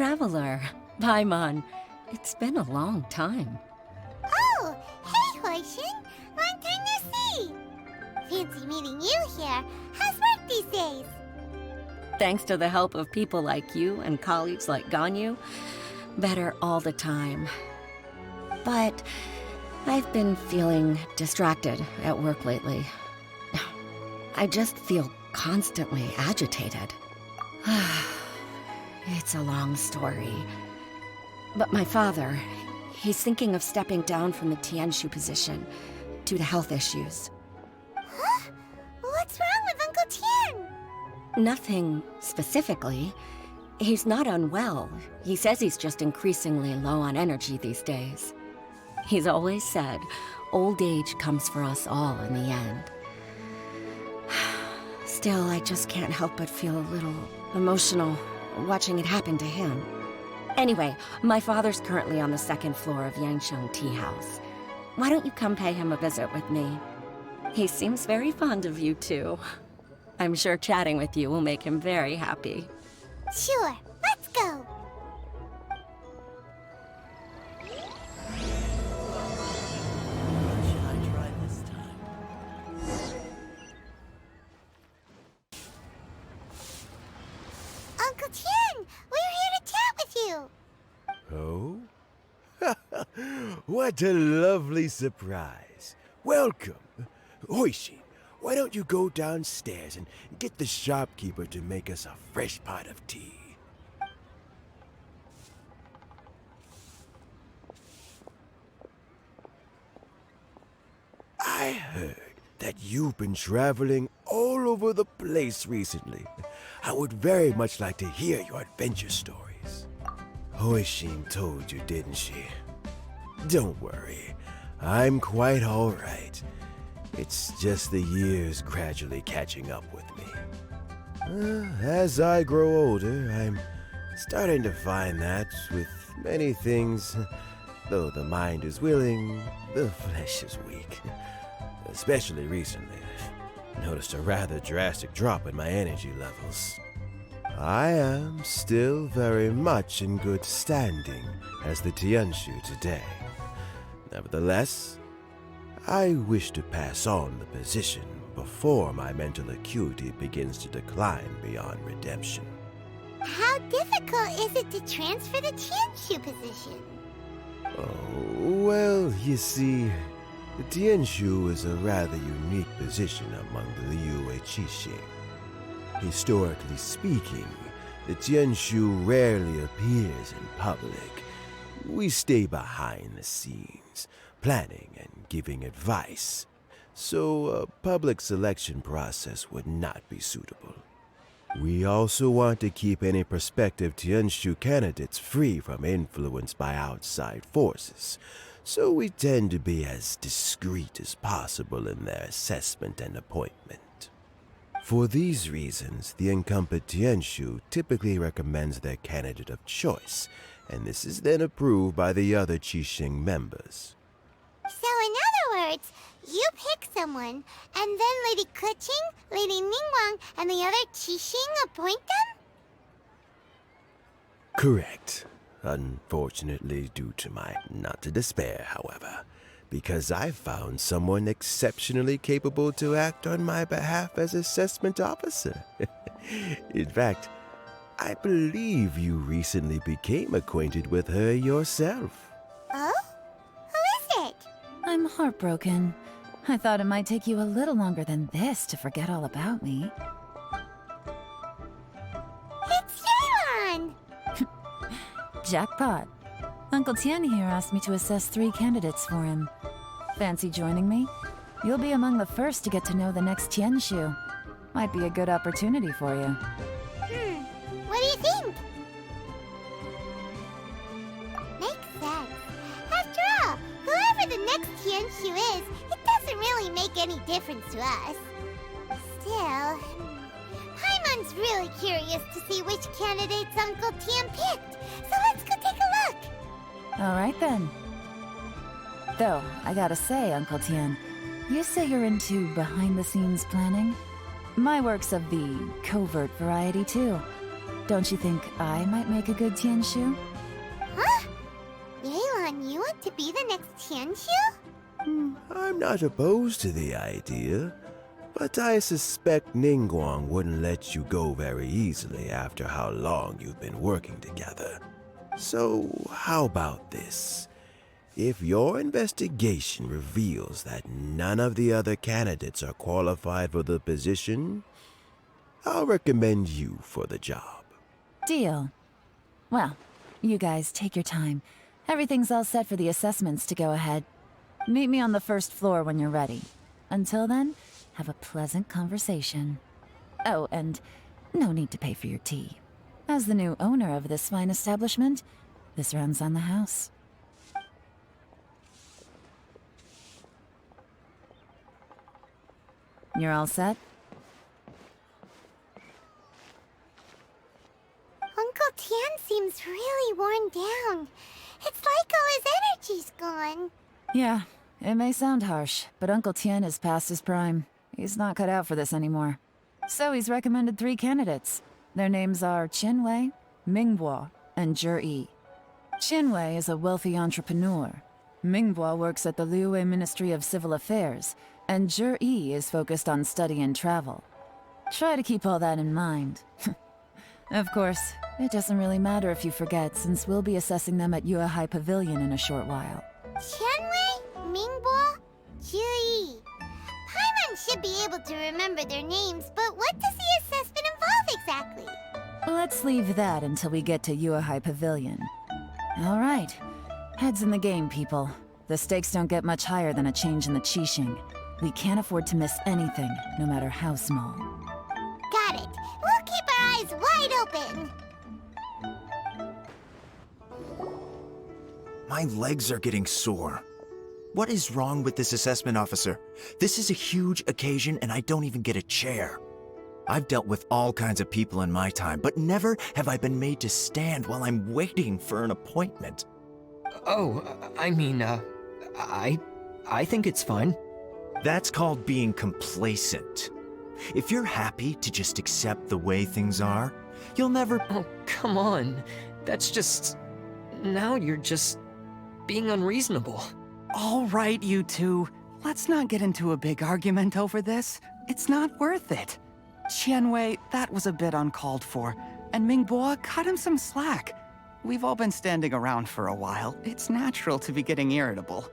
traveler. Paimon. It's been a long time. Oh, hey, Huixin. Long time no see. Fancy meeting you here. How's work these days? Thanks to the help of people like you and colleagues like Ganyu, better all the time. But I've been feeling distracted at work lately. I just feel constantly agitated. It's a long story. But my father, he's thinking of stepping down from the Tianshu position due to health issues. Huh? What's wrong with Uncle Tian? Nothing specifically. He's not unwell. He says he's just increasingly low on energy these days. He's always said, old age comes for us all in the end. Still, I just can't help but feel a little emotional watching it happen to him. Anyway, my father's currently on the second floor of Yangsheng Tea House. Why don't you come pay him a visit with me? He seems very fond of you, too. I'm sure chatting with you will make him very happy. Sure, let's go. Should I try this time? Uncle Tian, we're here to chat with you. Oh? What a lovely surprise. Welcome. Huixin, why don't you go downstairs and get the shopkeeper to make us a fresh pot of tea? I heard that you've been traveling all over the place recently. I would very much like to hear your adventure stories. Huixin told you, didn't she? Don't worry, I'm quite all right. It's just the years gradually catching up with me. As I grow older, I'm starting to find that with many things, though the mind is willing, the flesh is weak. Especially recently, I've noticed a rather drastic drop in my energy levels. I am still very much in good standing as the Tianshu today. Nevertheless, I wish to pass on the position before my mental acuity begins to decline beyond redemption. How difficult is it to transfer the Tianshu position? Oh, well, you see, the Tianshu is a rather unique position among the Liyue Qixing. Historically speaking, the Tianshu rarely appears in public. We stay behind the scenes, planning and giving advice, so a public selection process would not be suitable. We also want to keep any prospective Tianshu candidates free from influence by outside forces, so we tend to be as discreet as possible in their assessment and appointment. For these reasons, the incumbent Tianshu typically recommends their candidate of choice, and this is then approved by the other Qixing members. So in other words, you pick someone, and then Lady Qixing, Lady Ningguang, and the other Qixing appoint them? Correct. Unfortunately, due to my not to despair, however, because I found someone exceptionally capable to act on my behalf as assessment officer. In fact, I believe you recently became acquainted with her yourself. Oh? Who is it? I'm heartbroken. I thought it might take you a little longer than this to forget all about me. It's Yelan! Jackpot. Uncle Tian here asked me to assess 3 candidates for him. Fancy joining me? You'll be among the first to get to know the next Tianshu. Might be a good opportunity for you. What do you think? Makes sense. After all, whoever the next Tianshu is, it doesn't really make any difference to us. Still, Paimon's really curious to see which candidates Uncle Tian picked, so let's go take a look. All right then. Though, I gotta say, Uncle Tian, you say you're into behind-the-scenes planning? My work's of the covert variety, too. Don't you think I might make a good Tianshu? Huh? Yelan, you want to be the next Tianshu? I'm not opposed to the idea, but I suspect Ningguang wouldn't let you go very easily after how long you've been working together. So, how about this? If your investigation reveals that none of the other candidates are qualified for the position, I'll recommend you for the job. Deal. Well, you guys take your time. Everything's all set for the assessments to go ahead. Meet me on the first floor when you're ready. Until then, have a pleasant conversation. Oh, and no need to pay for your tea. As the new owner of this fine establishment, this runs on the house. You're all set? Uncle Tian seems really worn down. It's like all his energy's gone. Yeah, it may sound harsh, but Uncle Tian is past his prime. He's not cut out for this anymore. So he's recommended 3 candidates. Their names are Qinwei, Mingbo, and Zhi. Qinwei is a wealthy entrepreneur. Mingbo works at the Liyue Ministry of Civil Affairs, and Zhi is focused on study and travel. Try to keep all that in mind. Of course, it doesn't really matter if you forget, since we'll be assessing them at Yuehai Pavilion in a short while. Qianwei, Mingbo, Zhi. Paimon should be able to remember their names, but what does the assessment involve exactly? Let's leave that until we get to Yuehai Pavilion. All right. Heads in the game, people. The stakes don't get much higher than a change in the Qixing. We can't afford to miss anything, no matter how small. Got it. We'll keep our eyes wide open. My legs are getting sore. What is wrong with this assessment officer? This is a huge occasion and I don't even get a chair. I've dealt with all kinds of people in my time, but never have I been made to stand while I'm waiting for an appointment. Oh, I mean, I think it's fine. That's called being complacent. If you're happy to just accept the way things are, you'll never... Oh, come on. That's just... Now you're just being unreasonable. All right, you two. Let's not get into a big argument over this. It's not worth it. Qianwei, that was a bit uncalled for. And Mingbo, cut him some slack. We've all been standing around for a while. It's natural to be getting irritable.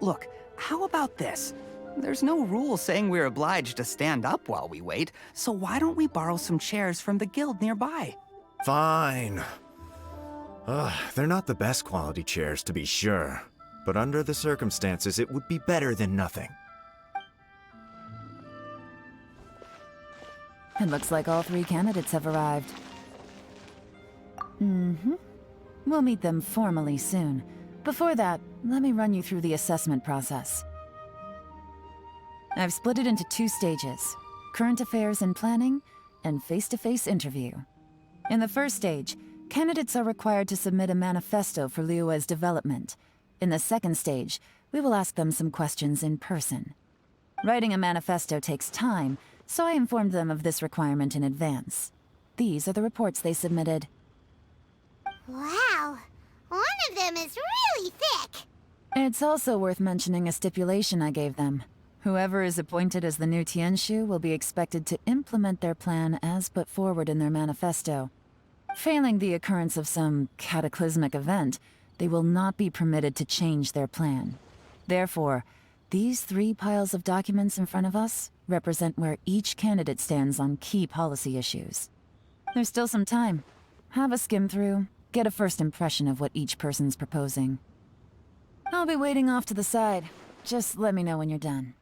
Look, how about this? There's no rule saying we're obliged to stand up while we wait, so why don't we borrow some chairs from the guild nearby? Fine. They're not the best quality chairs, to be sure. But under the circumstances, it would be better than nothing. It looks like all 3 candidates have arrived. We'll meet them formally soon. Before that, let me run you through the assessment process. I've split it into 2 stages: current affairs and planning, and face-to-face interview. In the first stage, candidates are required to submit a manifesto for Liyue's development. In the second stage, we will ask them some questions in person. Writing a manifesto takes time, so I informed them of this requirement in advance. These are the reports they submitted. Wow. One of them is really thick. It's also worth mentioning a stipulation I gave them. Whoever is appointed as the new Tianshu will be expected to implement their plan as put forward in their manifesto. Failing the occurrence of some cataclysmic event, they will not be permitted to change their plan. Therefore, these 3 piles of documents in front of us represent where each candidate stands on key policy issues. There's still some time. Have a skim through, get a first impression of what each person's proposing. I'll be waiting off to the side. Just let me know when you're done.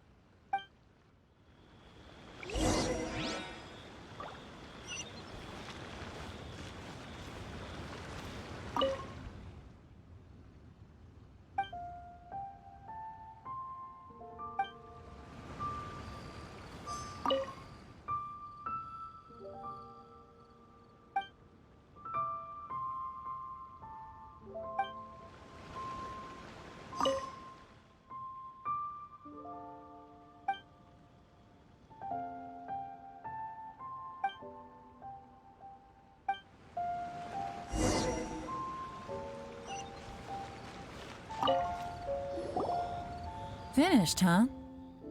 Finished, huh?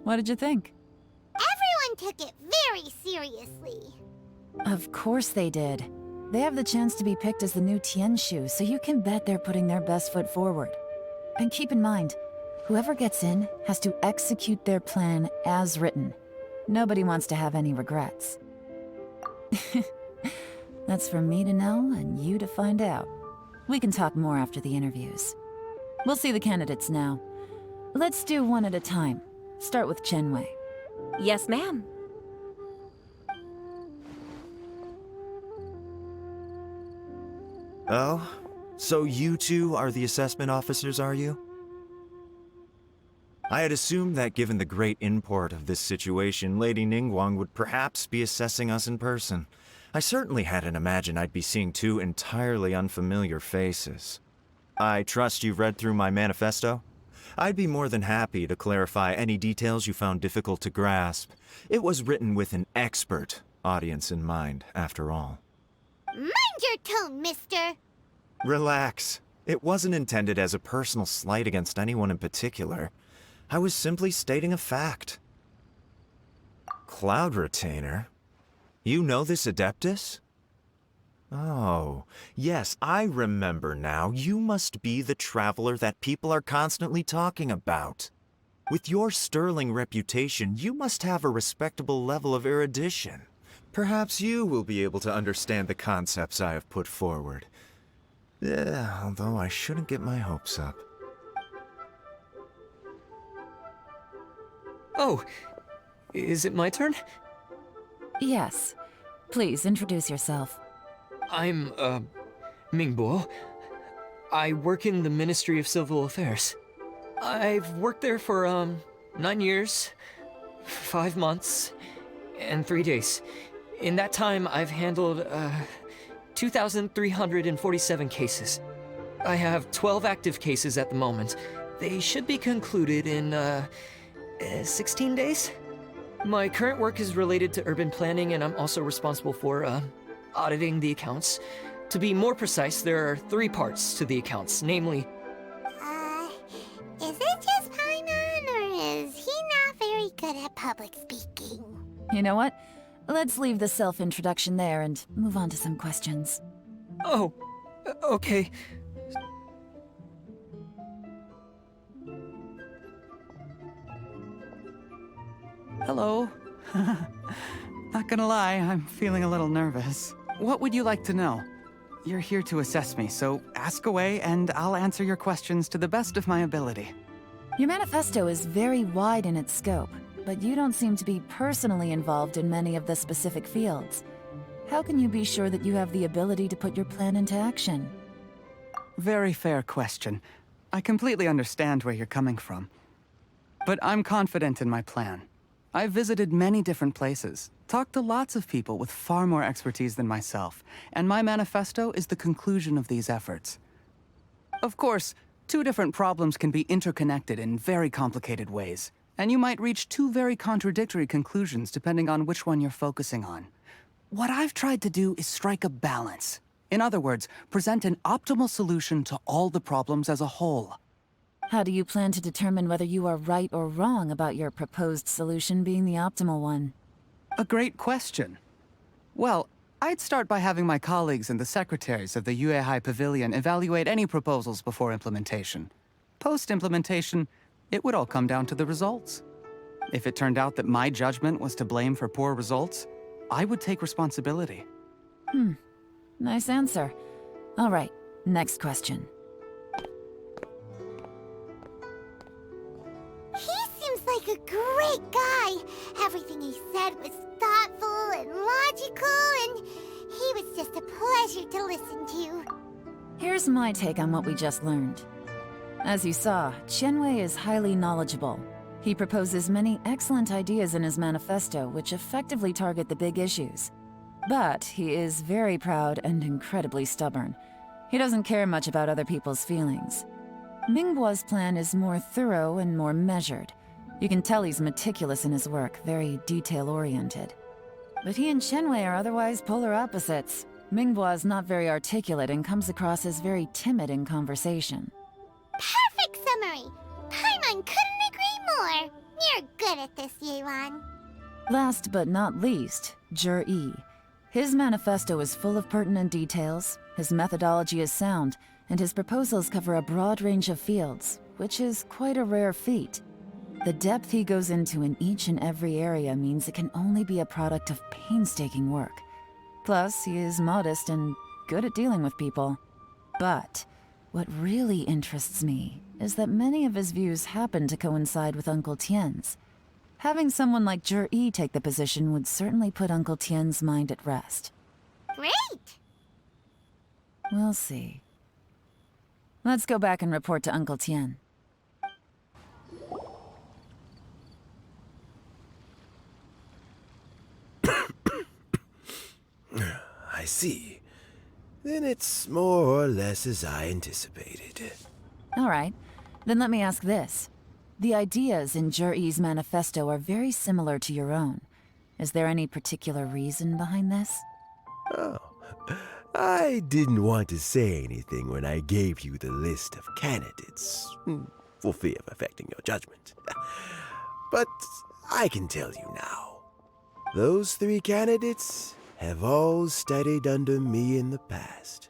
What did you think? Everyone took it very seriously. Of course they did. They have the chance to be picked as the new Tianshu, so you can bet they're putting their best foot forward. And keep in mind, whoever gets in has to execute their plan as written. Nobody wants to have any regrets. That's for me to know and you to find out. We can talk more after the interviews. We'll see the candidates now. Let's do one at a time. Start with Chenwei. Yes, ma'am. Oh? So you two are the assessment officers, are you? I had assumed that given the great import of this situation, Lady Ningguang would perhaps be assessing us in person. I certainly hadn't imagined I'd be seeing two entirely unfamiliar faces. I trust you've read through my manifesto? I'd be more than happy to clarify any details you found difficult to grasp. It was written with an expert audience in mind, after all. Mind your tone, mister! Relax. It wasn't intended as a personal slight against anyone in particular. I was simply stating a fact. Cloud Retainer? You know this Adeptus? Oh, yes, I remember now. You must be the traveler that people are constantly talking about. With your sterling reputation, you must have a respectable level of erudition. Perhaps you will be able to understand the concepts I have put forward. Although I shouldn't get my hopes up. Oh, is it my turn? Yes. Please introduce yourself. I'm, Mainboard. I work in the Ministry of Civil Affairs. I've worked there for, 9 years, 5 months, and 3 days. In that time, I've handled, 2,347 cases. I have 12 active cases at the moment. They should be concluded in, 16 days? My current work is related to urban planning, and I'm also responsible for, auditing the accounts. To be more precise, there are 3 parts to the accounts, namely... Is it just Paimon, or is he not very good at public speaking? You know what? Let's leave the self-introduction there and move on to some questions. Oh, okay. Hello. Not gonna lie, I'm feeling a little nervous. What would you like to know? You're here to assess me, so ask away and I'll answer your questions to the best of my ability. Your manifesto is very wide in its scope, but you don't seem to be personally involved in many of the specific fields. How can you be sure that you have the ability to put your plan into action? Very fair question. I completely understand where you're coming from. But I'm confident in my plan. I've visited many different places, talked to lots of people with far more expertise than myself, and my manifesto is the conclusion of these efforts. Of course, 2 different problems can be interconnected in very complicated ways, and you might reach 2 very contradictory conclusions depending on which one you're focusing on. What I've tried to do is strike a balance. In other words, present an optimal solution to all the problems as a whole. How do you plan to determine whether you are right or wrong about your proposed solution being the optimal one? A great question. Well, I'd start by having my colleagues and the secretaries of the Yue Pavilion evaluate any proposals before implementation. Post-implementation, it would all come down to the results. If it turned out that my judgment was to blame for poor results, I would take responsibility. Nice answer. All right, next question. He seems like a great guy. Everything he said was thoughtful and logical, and he was just a pleasure to listen to. Here's my take on what we just learned. As you saw, Chenwei is highly knowledgeable. He proposes many excellent ideas in his manifesto which effectively target the big issues. But he is very proud and incredibly stubborn. He doesn't care much about other people's feelings. Mingbo's plan is more thorough and more measured. You can tell he's meticulous in his work, very detail-oriented. But he and Chenwei are otherwise polar opposites. Mingbo is not very articulate and comes across as very timid in conversation. Perfect summary! Paimon couldn't agree good at this, Yelan. Last but not least, Yi. His manifesto is full of pertinent details, his methodology is sound, and his proposals cover a broad range of fields, which is quite a rare feat. The depth he goes into in each and every area means it can only be a product of painstaking work. Plus, he is modest and good at dealing with people. But what really interests me is that many of his views happen to coincide with Uncle Tien's. Having someone like Yi take the position would certainly put Uncle Tien's mind at rest. Great! We'll see. Let's go back and report to Uncle Tien. I see. Then it's more or less as I anticipated. All right, then let me ask this. The ideas in Yi's manifesto are very similar to your own. Is there any particular reason behind this? Oh, I didn't want to say anything when I gave you the list of candidates, for fear of affecting your judgment. But I can tell you now. Those 3 candidates have all studied under me in the past.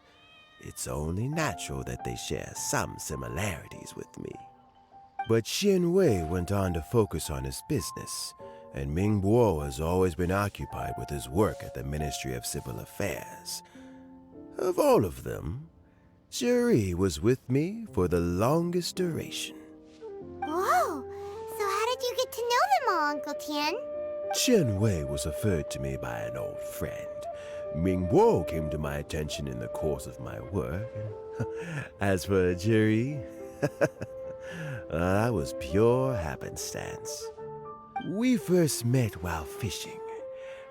It's only natural that they share some similarities with me. But Xianwei went on to focus on his business, and Mingbo has always been occupied with his work at the Ministry of Civil Affairs. Of all of them, Yi was with me for the longest duration. Whoa! So how did you get to know them all, Uncle Tien? Xianwei was referred to me by an old friend. Mingbo came to my attention in the course of my work. As for Yi, that was pure happenstance. We first met while fishing.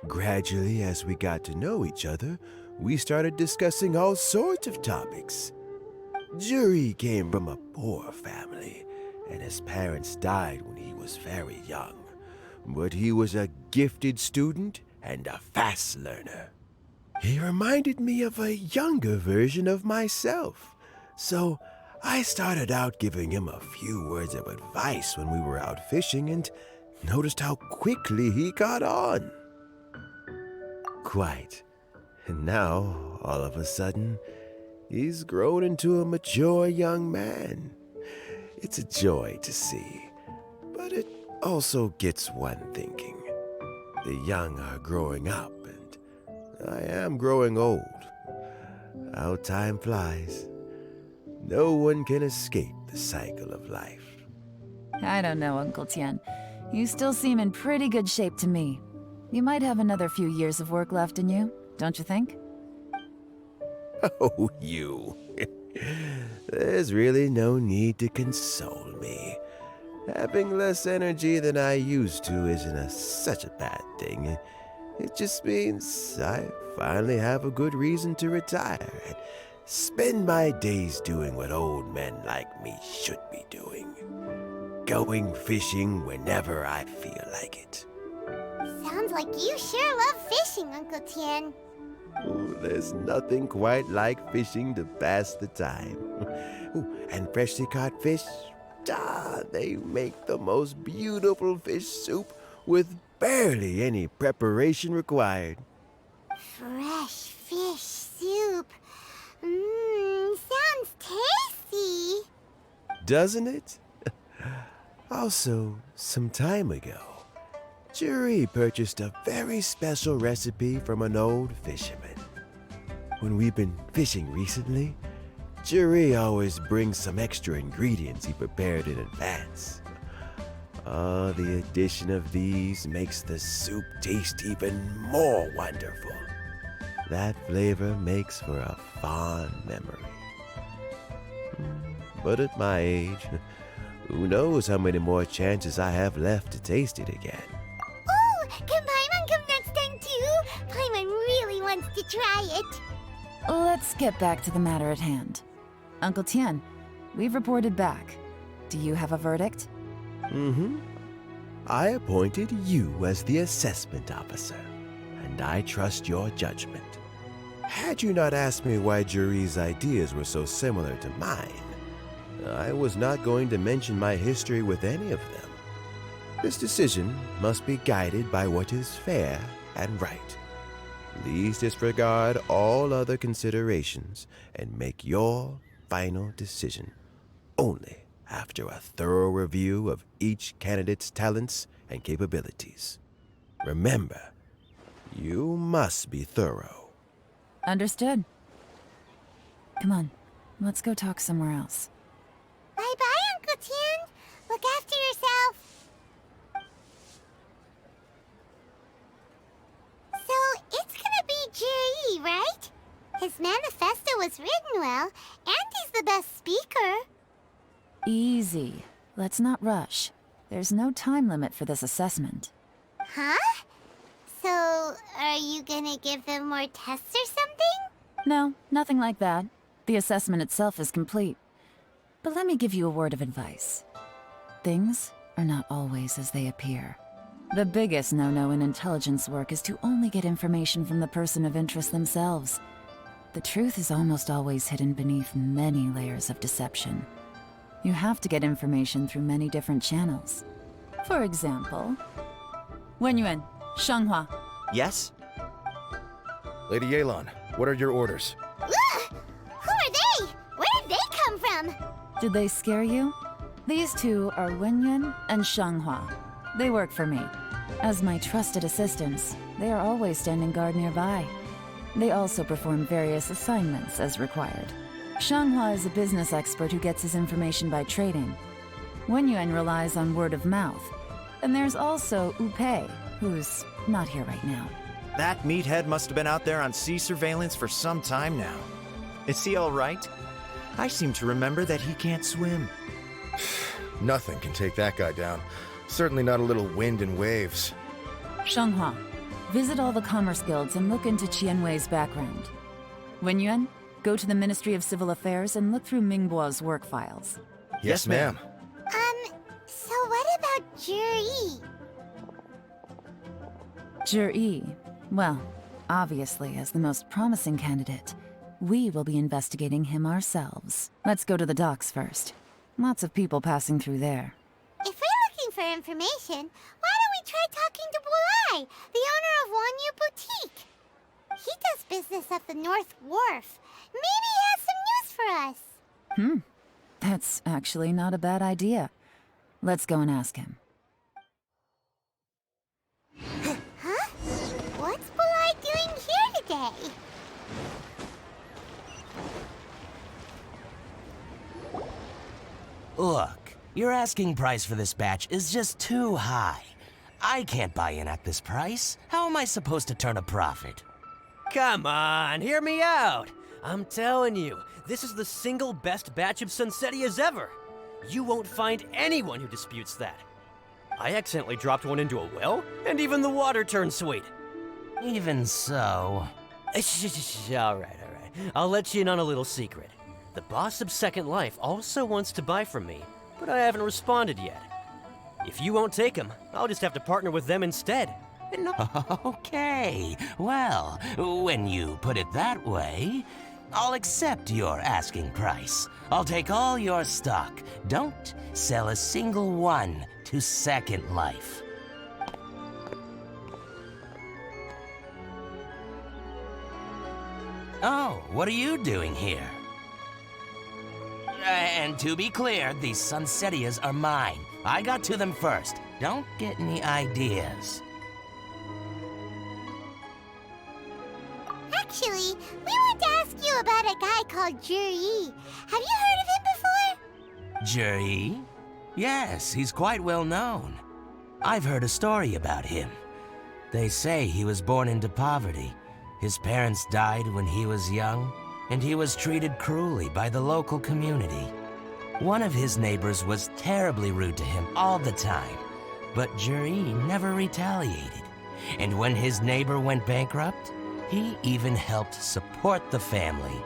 Gradually, as we got to know each other, we started discussing all sorts of topics. Yi came from a poor family, and his parents died when he was very young. But he was a gifted student and a fast learner. He reminded me of a younger version of myself, so I started out giving him a few words of advice when we were out fishing and noticed how quickly he caught on. Quite. And now, all of a sudden, he's grown into a mature young man. It's a joy to see, but it also gets one thinking. The young are growing up, and I am growing old. How time flies. No one can escape the cycle of life. I don't know, Uncle Tien. You still seem in pretty good shape to me. You might have another few years of work left in you, don't you think? Oh, you. There's really no need to console me. Having less energy than I used to isn't such a bad thing. It just means I finally have a good reason to retire and spend my days doing what old men like me should be doing. Going fishing whenever I feel like it. Sounds like you sure love fishing, Uncle Tien. Ooh, there's nothing quite like fishing to pass the time. Ooh, and freshly caught fish, they make the most beautiful fish soup with barely any preparation required. Fresh fish soup. Sounds tasty. Doesn't it? Also, some time ago, Yi purchased a very special recipe from an old fisherman. When we've been fishing recently, Yi always brings some extra ingredients he prepared in advance. The addition of these makes the soup taste even more wonderful. That flavor makes for a fond memory. But at my age, who knows how many more chances I have left to taste it again. Oh, can Paimon come next time too? Paimon really wants to try it. Let's get back to the matter at hand. Uncle Tien, we've reported back. Do you have a verdict? I appointed you as the assessment officer, and I trust your judgment. Had you not asked me why Yi's ideas were so similar to mine, I was not going to mention my history with any of them. This decision must be guided by what is fair and right. Please disregard all other considerations and make your final decision only after a thorough review of each candidate's talents and capabilities. Remember, you must be thorough. Understood. Come on, let's go talk somewhere else. Bye-bye, Uncle Tian. Look after yourself. So, it's gonna be Jiri, right? His manifesto was written well, and he's the best speaker. Easy. Let's not rush. There's no time limit for this assessment. Huh? So, are you gonna give them more tests or something? No, nothing like that. The assessment itself is complete. But let me give you a word of advice. Things are not always as they appear. The biggest no-no in intelligence work is to only get information from the person of interest themselves. The truth is almost always hidden beneath many layers of deception. You have to get information through many different channels. For example, Wenyuan, Shanghua. Yes? Lady Yelan, what are your orders? Ugh! Who are they? Where did they come from? Did they scare you? These two are Wenyuan and Shanghua. They work for me. As my trusted assistants, they are always standing guard nearby. They also perform various assignments as required. Shanghua is a business expert who gets his information by trading. Wenyuan relies on word of mouth. And there's also Upei, who's not here right now. That meathead must have been out there on sea surveillance for some time now. Is he all right? I seem to remember that he can't swim. Nothing can take that guy down. Certainly not a little wind and waves. Shanghua, visit all the commerce guilds and look into Qianwei's background. Wenyuan, go to the Ministry of Civil Affairs and look through Mingbo's work files. Yes, ma'am. So what about Jiri? Jiri, well, obviously as the most promising candidate, we will be investigating him ourselves. Let's go to the docks first. Lots of people passing through there. If we're looking for information, why don't we try talking to Bulai, the owner of Wanyu Boutique? He does business at the North Wharf. Maybe he has some news for us. That's actually not a bad idea. Let's go and ask him. Huh? What's Bulai doing here today? Look, your asking price for this batch is just too high. I can't buy in at this price. How am I supposed to turn a profit? Come on, hear me out. I'm telling you, this is the single best batch of Sunsettias ever. You won't find anyone who disputes that. I accidentally dropped one into a well, and even the water turned sweet. Even so... All right. I'll let you in on a little secret. The boss of Second Life also wants to buy from me, but I haven't responded yet. If you won't take him, I'll just have to partner with them instead. Okay, well, when you put it that way, I'll accept your asking price. I'll take all your stock. Don't sell a single one to Second Life. Oh, what are you doing here? And to be clear, these Sunsettias are mine. I got to them first. Don't get any ideas. Actually, we want to ask you about a guy called Jiri. Have you heard of him before? Jiri? Yes, he's quite well known. I've heard a story about him. They say he was born into poverty. His parents died when he was young, and he was treated cruelly by the local community. One of his neighbors was terribly rude to him all the time, but Jiri never retaliated. And when his neighbor went bankrupt, he even helped support the family.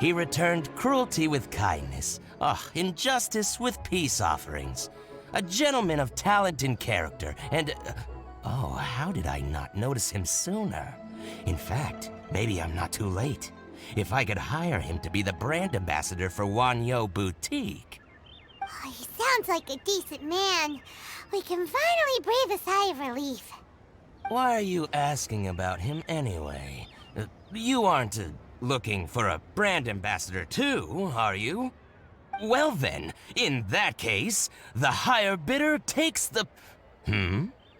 He returned cruelty with kindness, injustice with peace offerings. A gentleman of talent and character, and... how did I not notice him sooner? In fact, maybe I'm not too late. If I could hire him to be the brand ambassador for Wanyu Boutique. Oh, he sounds like a decent man. We can finally breathe a sigh of relief. Why are you asking about him anyway? You aren't looking for a brand ambassador too, are you? Well then, in that case, the higher bidder takes the...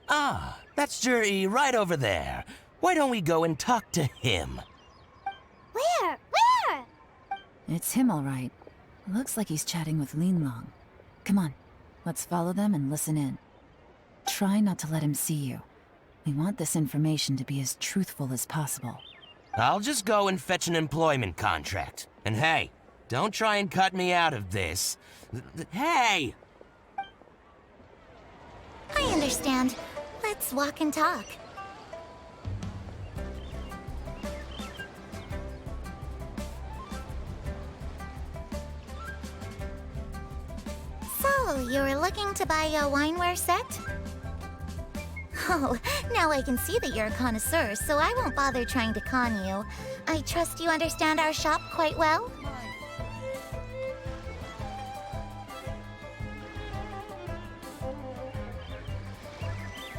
Ah, that's Juri right over there. Why don't we go and talk to him? Where? It's him, all right. Looks like he's chatting with Linlong. Come on, let's follow them and listen in. Try not to let him see you. We want this information to be as truthful as possible. I'll just go and fetch an employment contract. And hey, don't try and cut me out of this. Hey! I understand. Let's walk and talk. So, you were looking to buy a wineware set? Oh, now I can see that you're a connoisseur, so I won't bother trying to con you. I trust you understand our shop quite well?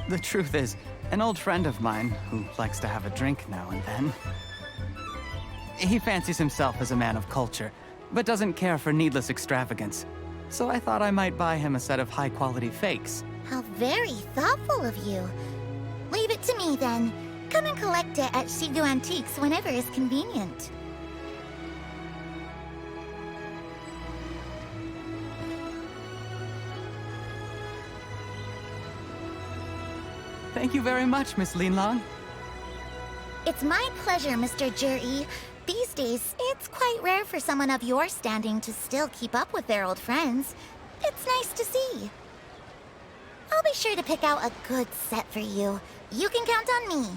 The truth is, an old friend of mine, who likes to have a drink now and then, he fancies himself as a man of culture, but doesn't care for needless extravagance. So I thought I might buy him a set of high-quality fakes. How very thoughtful of you. Leave it to me, then. Come and collect it at Shigu Antiques whenever is convenient. Thank you very much, Miss Linlong. It's my pleasure, Mr. Juri. These days, it's quite rare for someone of your standing to still keep up with their old friends. It's nice to see. I'll be sure to pick out a good set for you. You can count on me.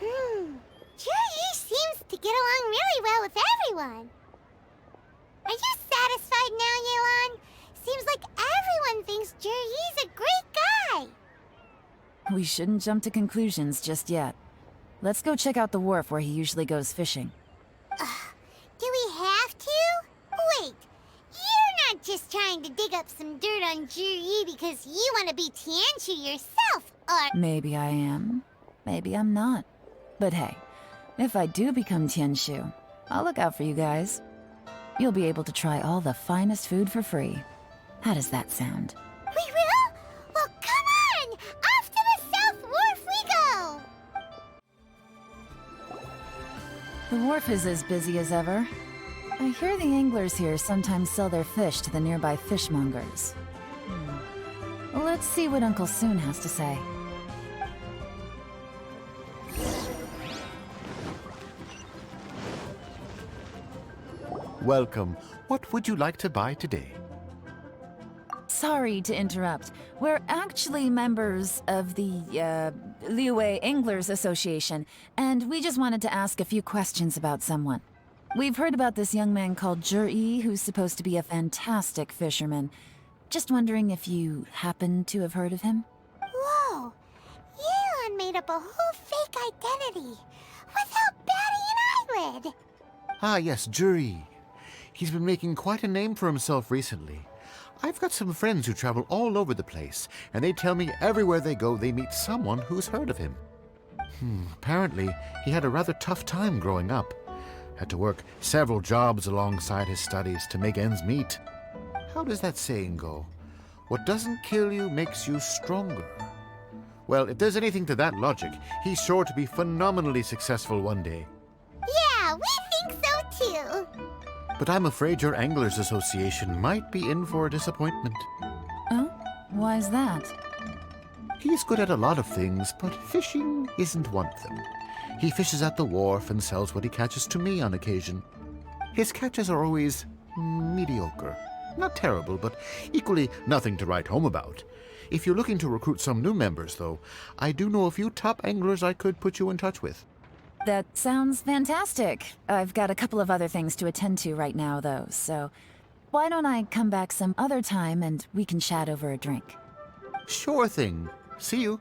Juri seems to get along really well with everyone. Are you satisfied now, Yelan? Seems like everyone thinks Juri's a great guy. We shouldn't jump to conclusions just yet. Let's go check out the wharf where he usually goes fishing. Do we have to? Wait, you're not just trying to dig up some dirt on Juri because you want to be Tianshu yourself, or... Maybe I am. Maybe I'm not. But hey, if I do become Tianshu, I'll look out for you guys. You'll be able to try all the finest food for free. How does that sound? We will? Well, come on! Off to the South Wharf we go! The wharf is as busy as ever. I hear the anglers here sometimes sell their fish to the nearby fishmongers. Let's see what Uncle Soon has to say. Welcome. What would you like to buy today? Sorry to interrupt. We're actually members of the, Liyue Anglers Association, and we just wanted to ask a few questions about someone. We've heard about this young man called Juri, who's supposed to be a fantastic fisherman. Just wondering if you happen to have heard of him? Whoa! Yelan made up a whole fake identity without batting an eyelid! Ah, yes, Juri. He's been making quite a name for himself recently. I've got some friends who travel all over the place, and they tell me everywhere they go they meet someone who's heard of him. Apparently, he had a rather tough time growing up. Had to work several jobs alongside his studies to make ends meet. How does that saying go? What doesn't kill you makes you stronger. Well, if there's anything to that logic, he's sure to be phenomenally successful one day. Yeah, we think so too! But I'm afraid your Anglers Association might be in for a disappointment. Oh? Why's that? He's good at a lot of things, but fishing isn't one of them. He fishes at the wharf and sells what he catches to me on occasion. His catches are always mediocre. Not terrible, but equally nothing to write home about. If you're looking to recruit some new members, though, I do know a few top anglers I could put you in touch with. That sounds fantastic. I've got a couple of other things to attend to right now, though, so why don't I come back some other time and we can chat over a drink? Sure thing. See you.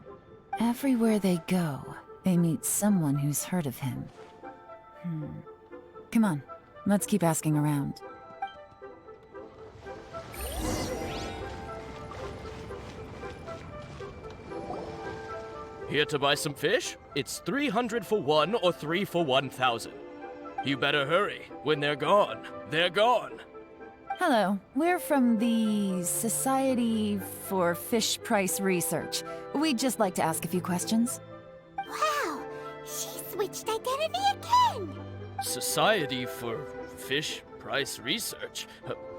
Everywhere they go, They meet someone who's heard of him. Come on, let's keep asking around. Here to buy some fish? It's 300 for one or 3 for 1,000. You better hurry. When they're gone, they're gone. Hello, we're from the Society for Fish Price Research. We'd just like to ask a few questions. Wow, she switched identity again! Society for Fish Price Research?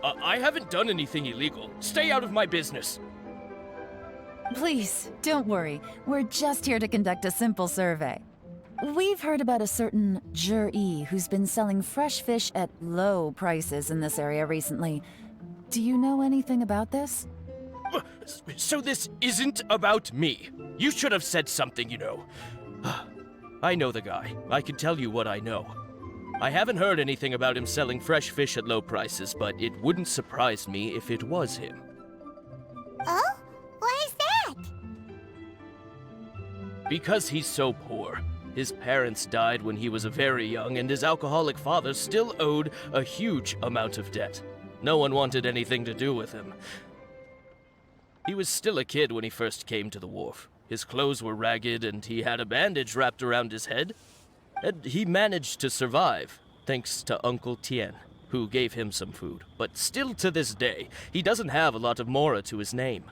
I haven't done anything illegal. Stay out of my business. Please, don't worry. We're just here to conduct a simple survey. We've heard about a certain Zhi who's been selling fresh fish at low prices in this area recently. Do you know anything about this? So this isn't about me. You should have said something, you know. I know the guy. I can tell you what I know. I haven't heard anything about him selling fresh fish at low prices, but it wouldn't surprise me if it was him. Oh? Why is that? Because he's so poor. His parents died when he was very young, and his alcoholic father still owed a huge amount of debt. No one wanted anything to do with him. He was still a kid when he first came to the wharf. His clothes were ragged, and he had a bandage wrapped around his head. And he managed to survive, thanks to Uncle Tien, who gave him some food. But still to this day, he doesn't have a lot of mora to his name.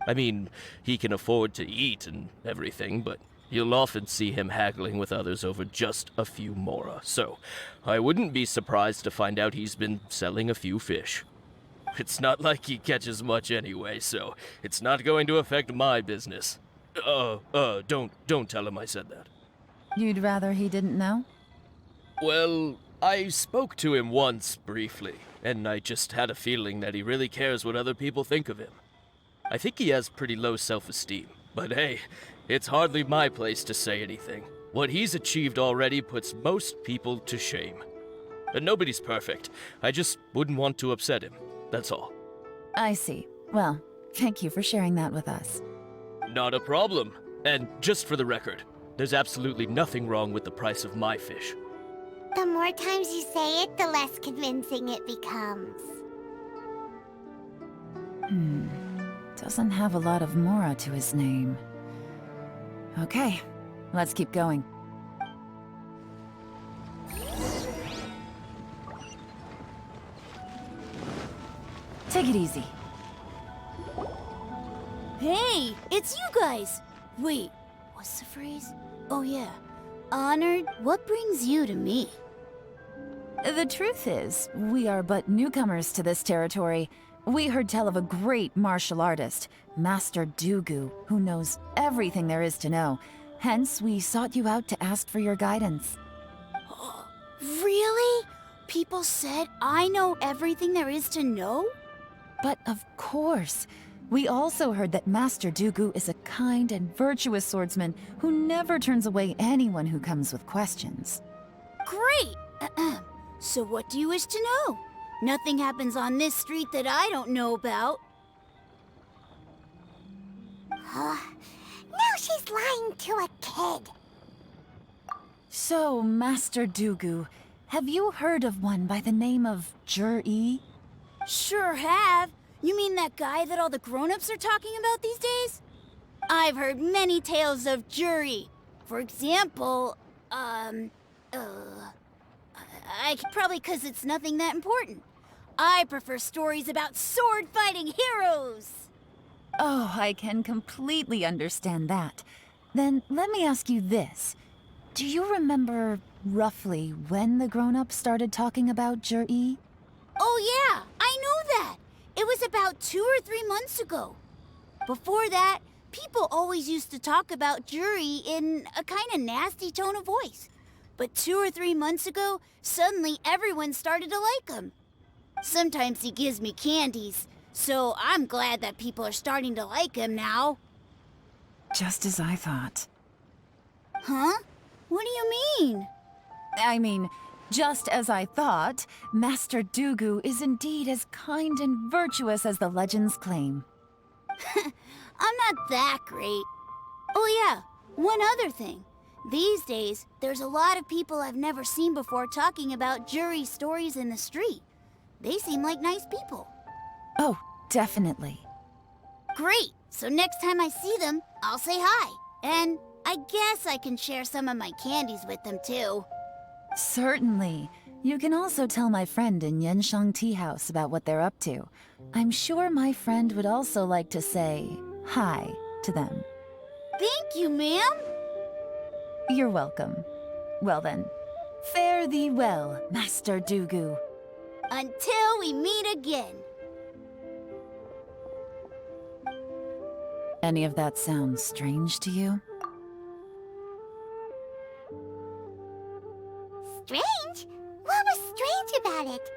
I mean, he can afford to eat and everything, but you'll often see him haggling with others over just a few mora, so I wouldn't be surprised to find out he's been selling a few fish. It's not like he catches much anyway, so it's not going to affect my business. Don't tell him I said that. You'd rather he didn't know? Well, I spoke to him once, briefly, and I just had a feeling that he really cares what other people think of him. I think he has pretty low self-esteem, but hey, it's hardly my place to say anything. What he's achieved already puts most people to shame. And nobody's perfect. I just wouldn't want to upset him, that's all. I see. Well, thank you for sharing that with us. Not a problem. And just for the record, there's absolutely nothing wrong with the price of my fish. The more times you say it, the less convincing it becomes. Doesn't have a lot of mora to his name. Okay, let's keep going. Take it easy. Hey, it's you guys! Wait, what's the phrase? Oh yeah. Honored, what brings you to me? The truth is, we are but newcomers to this territory. We heard tell of a great martial artist, Master Dugu, who knows everything there is to know. Hence, we sought you out to ask for your guidance. Really? People said I know everything there is to know? But of course. We also heard that Master Dugu is a kind and virtuous swordsman who never turns away anyone who comes with questions. Great! So what do you wish to know? Nothing happens on this street that I don't know about. Now she's lying to a kid. So, Master Dugu, have you heard of one by the name of Zhi? Sure have. You mean that guy that all the grown-ups are talking about these days? I've heard many tales of Zhi. For example, probably 'cause it's nothing that important. I prefer stories about sword-fighting heroes! Oh, I can completely understand that. Then let me ask you this. Do you remember roughly when the grown-ups started talking about Zhi? Oh yeah, I know that! It was about 2 or 3 months ago. Before that, people always used to talk about Zhi in a kind of nasty tone of voice. But 2 or 3 months ago, suddenly everyone started to like him. Sometimes he gives me candies, so I'm glad that people are starting to like him now. Just as I thought. Huh? What do you mean? I mean, just as I thought, Master Dugu is indeed as kind and virtuous as the legends claim. I'm not that great. Oh yeah, one other thing. These days, there's a lot of people I've never seen before talking about jury stories in the street. They seem like nice people. Oh, definitely. Great! So next time I see them, I'll say hi. And I guess I can share some of my candies with them too. Certainly. You can also tell my friend in Yansheng Tea House about what they're up to. I'm sure my friend would also like to say hi to them. Thank you, ma'am! You're welcome. Well then, fare thee well, Master Dugu. Until we meet again. Any of that sound strange to you? Strange? What was strange about it?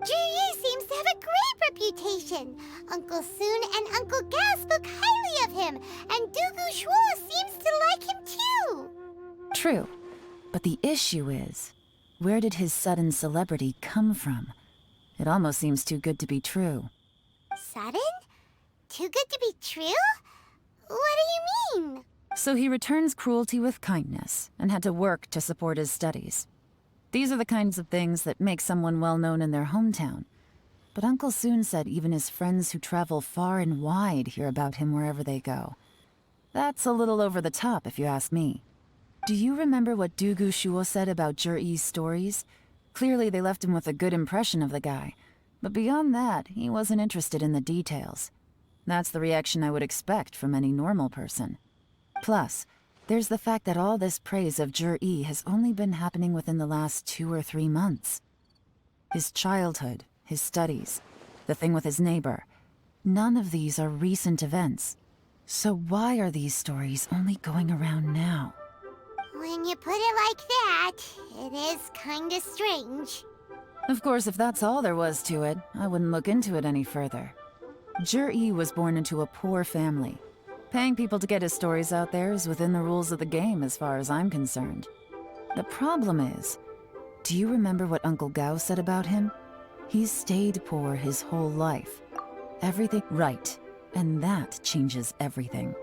Ji seems to have a great reputation. Uncle Soon and Uncle Gao spoke highly of him, and Dugu Shuo seems to like him too. True. But the issue is, where did his sudden celebrity come from? It almost seems too good to be true. Sudden? Too good to be true? What do you mean? So he returns cruelty with kindness, and had to work to support his studies. These are the kinds of things that make someone well known in their hometown. But Uncle Soon said even his friends who travel far and wide hear about him wherever they go. That's a little over the top, if you ask me. Do you remember what Dugu Shuo said about Zhiyi's stories? Clearly they left him with a good impression of the guy. But beyond that, he wasn't interested in the details. That's the reaction I would expect from any normal person. Plus, there's the fact that all this praise of Zhiyi has only been happening within the last 2 or 3 months. His childhood, his studies, the thing with his neighbor, none of these are recent events. So why are these stories only going around now? When you put it like that, it is kinda strange. Of course, if that's all there was to it, I wouldn't look into it any further. Zhiyi was born into a poor family. Paying people to get his stories out there is within the rules of the game as far as I'm concerned. The problem is, do you remember what Uncle Gao said about him? He's stayed poor his whole life. Everything right, and that changes everything.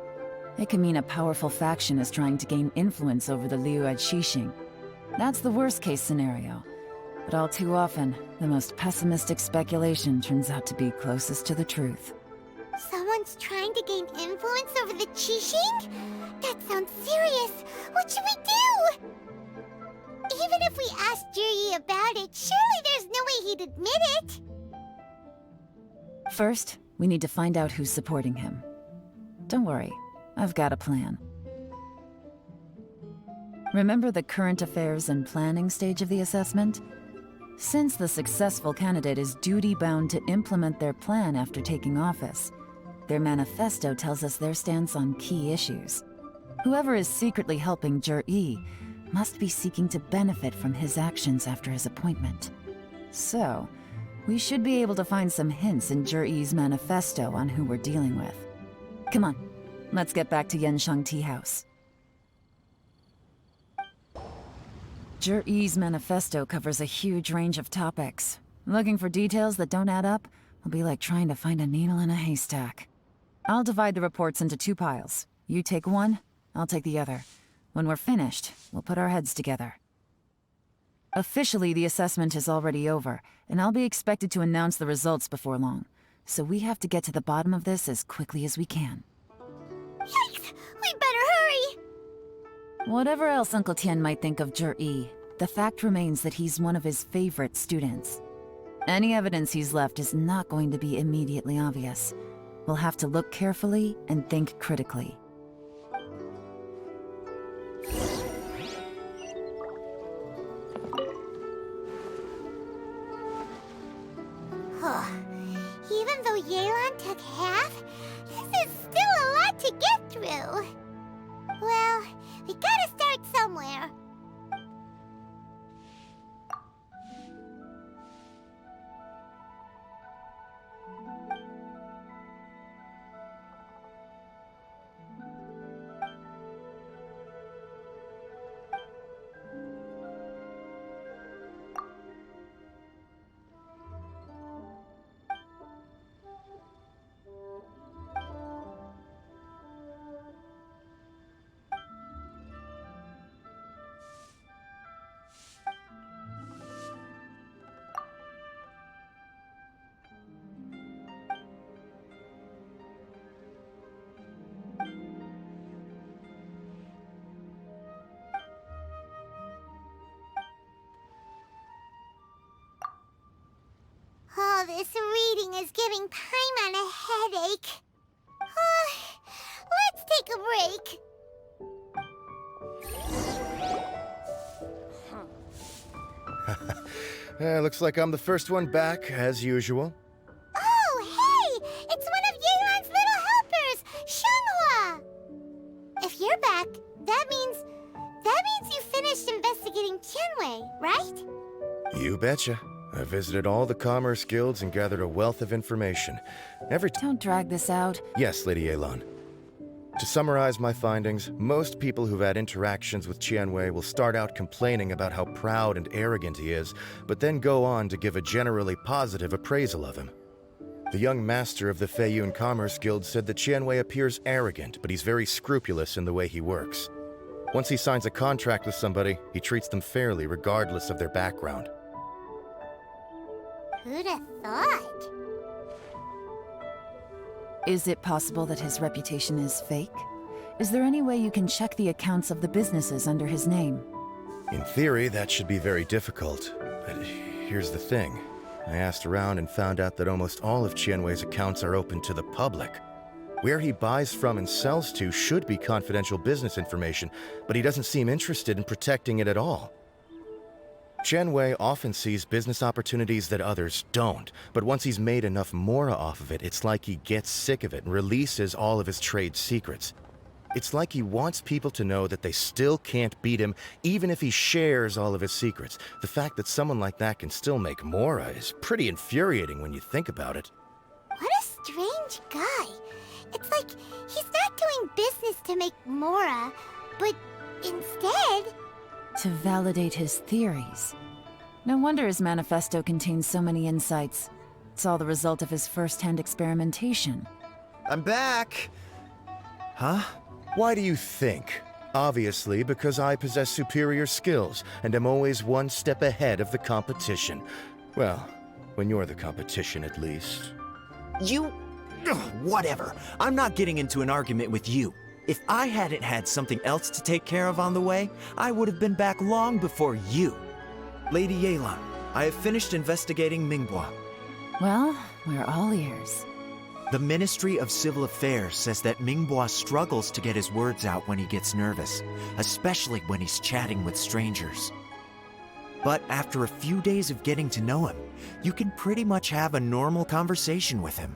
It can mean a powerful faction is trying to gain influence over the Liyue Qixing. That's the worst-case scenario. But all too often, the most pessimistic speculation turns out to be closest to the truth. Someone's trying to gain influence over the Qixing? That sounds serious. What should we do? Even if we asked Zhiyi about it, surely there's no way he'd admit it. First, we need to find out who's supporting him. Don't worry, I've got a plan. Remember the current affairs and planning stage of the assessment? Since the successful candidate is duty-bound to implement their plan after taking office, their manifesto tells us their stance on key issues. Whoever is secretly helping Zhiyi must be seeking to benefit from his actions after his appointment. So, we should be able to find some hints in Zhiyi's manifesto on who we're dealing with. Come on, let's get back to Yansheng Tea House. Zhiyi's manifesto covers a huge range of topics. Looking for details that don't add up will be like trying to find a needle in a haystack. I'll divide the reports into 2 piles. You take one, I'll take the other. When we're finished, we'll put our heads together. Officially, the assessment is already over, and I'll be expected to announce the results before long. So we have to get to the bottom of this as quickly as we can. Yikes! We better hurry! Whatever else Uncle Tian might think of Zhiyi, the fact remains that he's one of his favorite students. Any evidence he's left is not going to be immediately obvious. We'll have to look carefully and think critically. Even though Yelan took half, this is still a lot to get through. Well, we gotta start somewhere. is giving Paimon a headache. Let's take a break. Looks like I'm the first one back, as usual. Oh, hey! It's one of Yelan's little helpers, Shenhua! If you're back, that means you finished investigating Tianwei, right? You betcha. I visited all the commerce guilds and gathered a wealth of information. Don't drag this out. Yes, Lady Yelan. To summarize my findings, most people who've had interactions with Tianwei will start out complaining about how proud and arrogant he is, but then go on to give a generally positive appraisal of him. The young master of the Feiyun Commerce Guild said that Tianwei appears arrogant, but he's very scrupulous in the way he works. Once he signs a contract with somebody, he treats them fairly regardless of their background. Who'd have thought? Is it possible that his reputation is fake? Is there any way you can check the accounts of the businesses under his name? In theory, that should be very difficult. But here's the thing. I asked around and found out that almost all of Tianwei's accounts are open to the public. Where he buys from and sells to should be confidential business information, but he doesn't seem interested in protecting it at all. Tianwei often sees business opportunities that others don't, but once he's made enough mora off of it, it's like he gets sick of it and releases all of his trade secrets. It's like he wants people to know that they still can't beat him, even if he shares all of his secrets. The fact that someone like that can still make mora is pretty infuriating when you think about it. What a strange guy. It's like he's not doing business to make mora, but instead... to validate his theories. No wonder his manifesto contains so many insights. It's all the result of his first-hand experimentation. I'm back! Huh? Why do you think? Obviously, because I possess superior skills and am always one step ahead of the competition. Well, when you're the competition, at least. You... Ugh, whatever. I'm not getting into an argument with you. If I hadn't had something else to take care of on the way, I would have been back long before you. Lady Yelan, I have finished investigating Mainboard. Well, we're all ears. The Ministry of Civil Affairs says that Mainboard struggles to get his words out when he gets nervous, especially when he's chatting with strangers. But after a few days of getting to know him, you can pretty much have a normal conversation with him.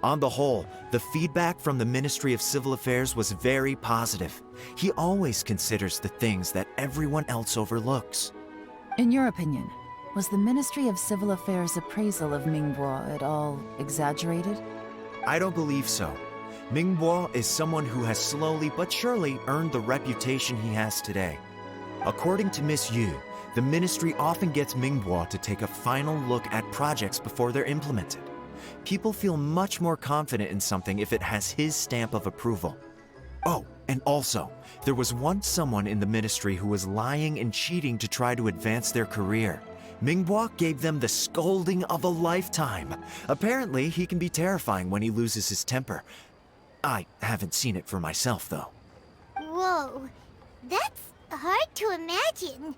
On the whole, the feedback from the Ministry of Civil Affairs was very positive. He always considers the things that everyone else overlooks. In your opinion, was the Ministry of Civil Affairs' appraisal of Mainboard at all exaggerated? I don't believe so. Mainboard is someone who has slowly but surely earned the reputation he has today. According to Miss Yu, the Ministry often gets Mainboard to take a final look at projects before they're implemented. People feel much more confident in something if it has his stamp of approval. Oh, and also, there was once someone in the Ministry who was lying and cheating to try to advance their career. Mainboard gave them the scolding of a lifetime. Apparently, he can be terrifying when he loses his temper. I haven't seen it for myself, though. Whoa, that's hard to imagine.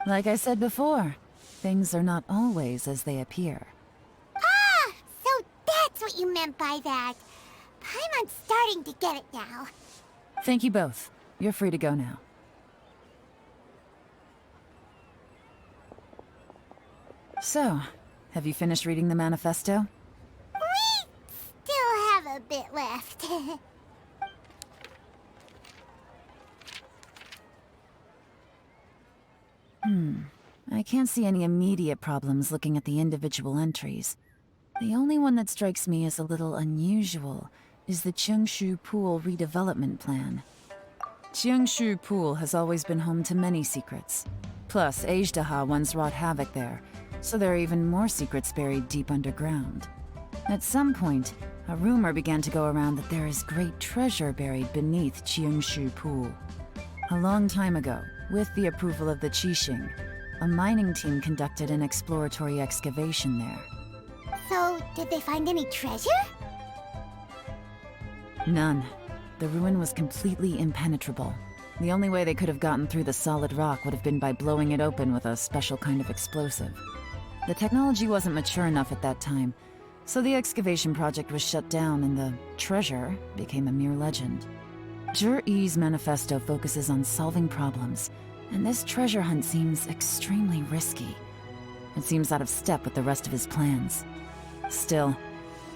Like I said before, things are not always as they appear. Ah, so that's what you meant by that. Paimon's starting to get it now. Thank you both. You're free to go now. So, have you finished reading the manifesto? We still have a bit left. I can't see any immediate problems looking at the individual entries. The only one that strikes me as a little unusual is the Tianshu Pool redevelopment plan. Tianshu Pool has always been home to many secrets. Plus, Ajdaha once wrought havoc there, so there are even more secrets buried deep underground. At some point, a rumor began to go around that there is great treasure buried beneath Tianshu Pool. A long time ago, with the approval of the Qixing, a mining team conducted an exploratory excavation there. So, did they find any treasure? None. The ruin was completely impenetrable. The only way they could have gotten through the solid rock would have been by blowing it open with a special kind of explosive. The technology wasn't mature enough at that time, So the excavation project was shut down and the treasure became a mere legend. Zhi-Yi's manifesto focuses on solving problems, and this treasure hunt seems extremely risky. It seems out of step with the rest of his plans. Still,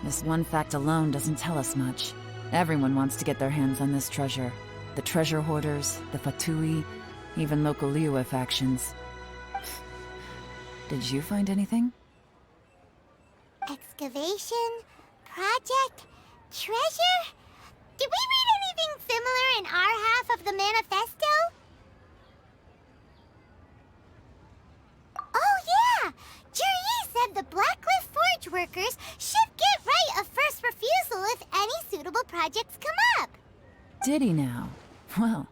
this one fact alone doesn't tell us much. Everyone wants to get their hands on this treasure. The treasure hoarders, the Fatui, even local Liyue factions. Did you find anything? Excavation? Project? Treasure? Did we read anything similar in our half of the manifesto? Oh yeah! Zhi-Yi said the Blackcliff Forge workers should get right of first refusal if any suitable projects come up. Did he now? Well,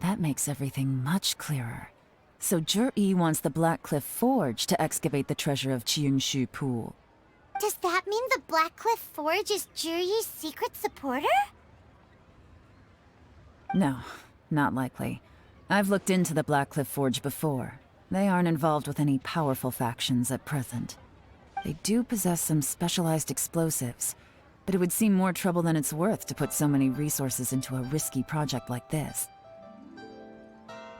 that makes everything much clearer. So Zhi-Yi wants the Blackcliff Forge to excavate the treasure of Tianshu Pool. Does that mean the Blackcliff Forge is Zhi-Yi's secret supporter? No, not likely. I've looked into the Blackcliff Forge before. They aren't involved with any powerful factions at present. They do possess some specialized explosives, but it would seem more trouble than it's worth to put so many resources into a risky project like this.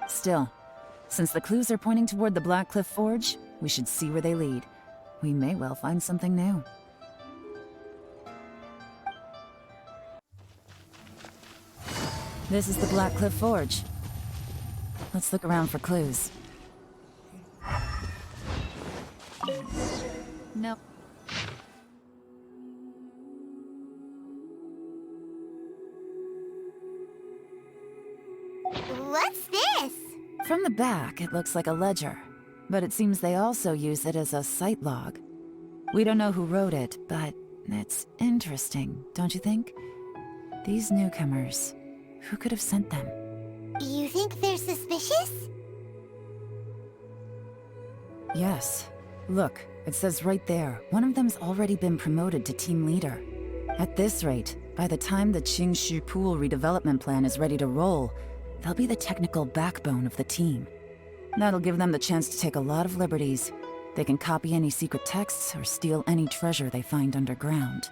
Still, since the clues are pointing toward the Blackcliff Forge, we should see where they lead. We may well find something new. This is the Blackcliff Forge. Let's look around for clues. Nope. What's this? From the back, it looks like a ledger, but it seems they also use it as a site log. We don't know who wrote it, but it's interesting, don't you think? These newcomers, who could have sent them? You think they're suspicious? Yes. Look, it says right there, one of them's already been promoted to team leader. At this rate, by the time the Tianshu Pool redevelopment plan is ready to roll, they'll be the technical backbone of the team. That'll give them the chance to take a lot of liberties. They can copy any secret texts or steal any treasure they find underground.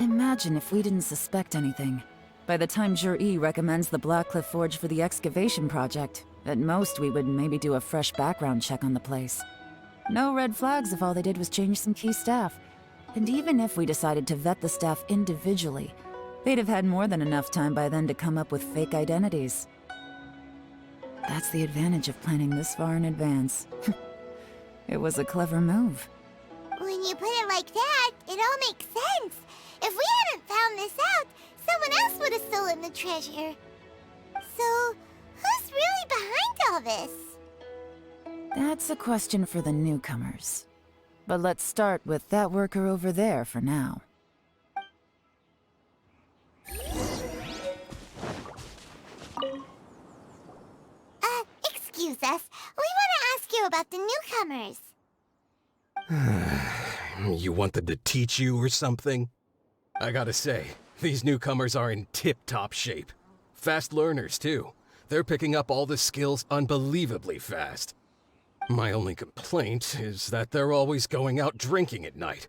Imagine if we didn't suspect anything. By the time Zhi-Yi recommends the Blackcliff Forge for the excavation project, at most we would maybe do a fresh background check on the place. No red flags if all they did was change some key staff. And even if we decided to vet the staff individually, they'd have had more than enough time by then to come up with fake identities. That's the advantage of planning this far in advance. It was a clever move. When you put it like that, it all makes sense. If we hadn't found this out, someone else would have stolen the treasure. So, who's really behind all this? That's a question for the newcomers. But let's start with that worker over there for now. Excuse us. We want to ask you about the newcomers. You want them to teach you or something? I gotta say, these newcomers are in tip-top shape. Fast learners, too. They're picking up all the skills unbelievably fast. My only complaint is that they're always going out drinking at night.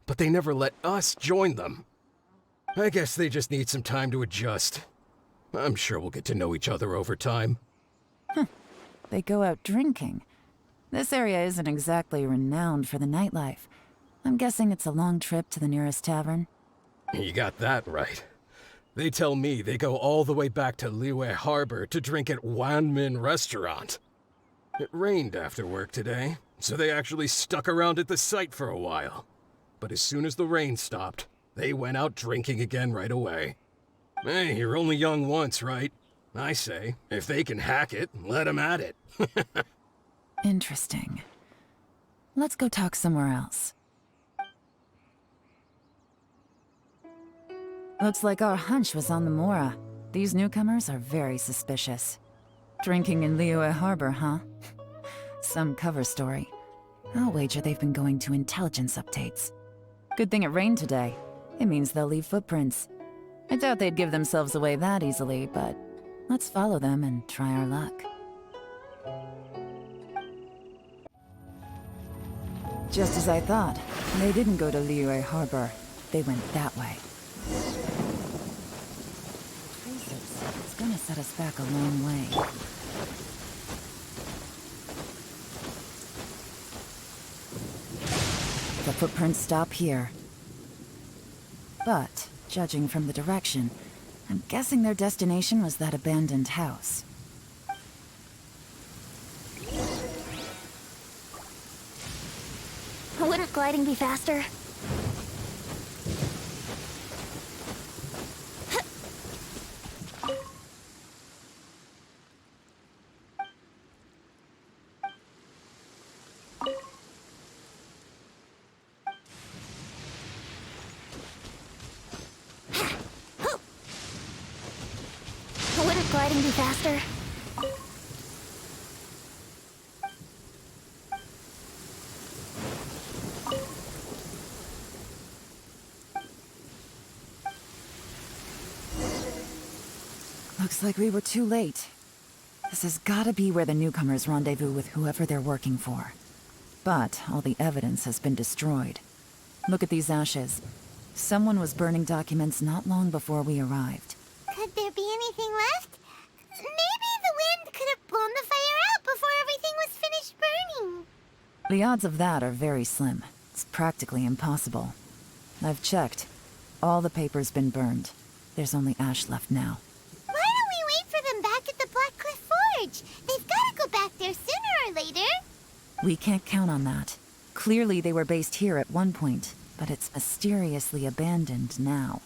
But they never let us join them. I guess they just need some time to adjust. I'm sure we'll get to know each other over time. They go out drinking. This area isn't exactly renowned for the nightlife. I'm guessing it's a long trip to the nearest tavern. You got that right. They tell me they go all the way back to Liyue Harbor to drink at Wanmin Restaurant. It rained after work today, so they actually stuck around at the site for a while. But as soon as the rain stopped, they went out drinking again right away. Hey, you're only young once, right? I say, if they can hack it, let them at it. Interesting. Let's go talk somewhere else. Looks like our hunch was on the Mora. These newcomers are very suspicious. Drinking in Liyue Harbor, huh? Some cover story. I'll wager they've been going to intelligence updates. Good thing it rained today. It means they'll leave footprints. I doubt they'd give themselves away that easily, but let's follow them and try our luck. Just as I thought. They didn't go to Liyue Harbor. They went that way. It's gonna set us back a long way. The footprints stop here. But, judging from the direction, I'm guessing their destination was that abandoned house. Wouldn't gliding be faster? Wouldn't gliding be faster? Looks like we were too late. This has gotta be where the newcomers rendezvous with whoever they're working for. But all the evidence has been destroyed. Look at these ashes. Someone was burning documents not long before we arrived. Could there be anything left? Maybe the wind could have blown the fire out before everything was finished burning. The odds of that are very slim. It's practically impossible. I've checked. All the paper's been burned. There's only ash left now. Why don't we wait for them back at the Black Cliff Forge? They've got to go back there sooner or later. We can't count on that. Clearly they were based here at one point, but it's mysteriously abandoned now.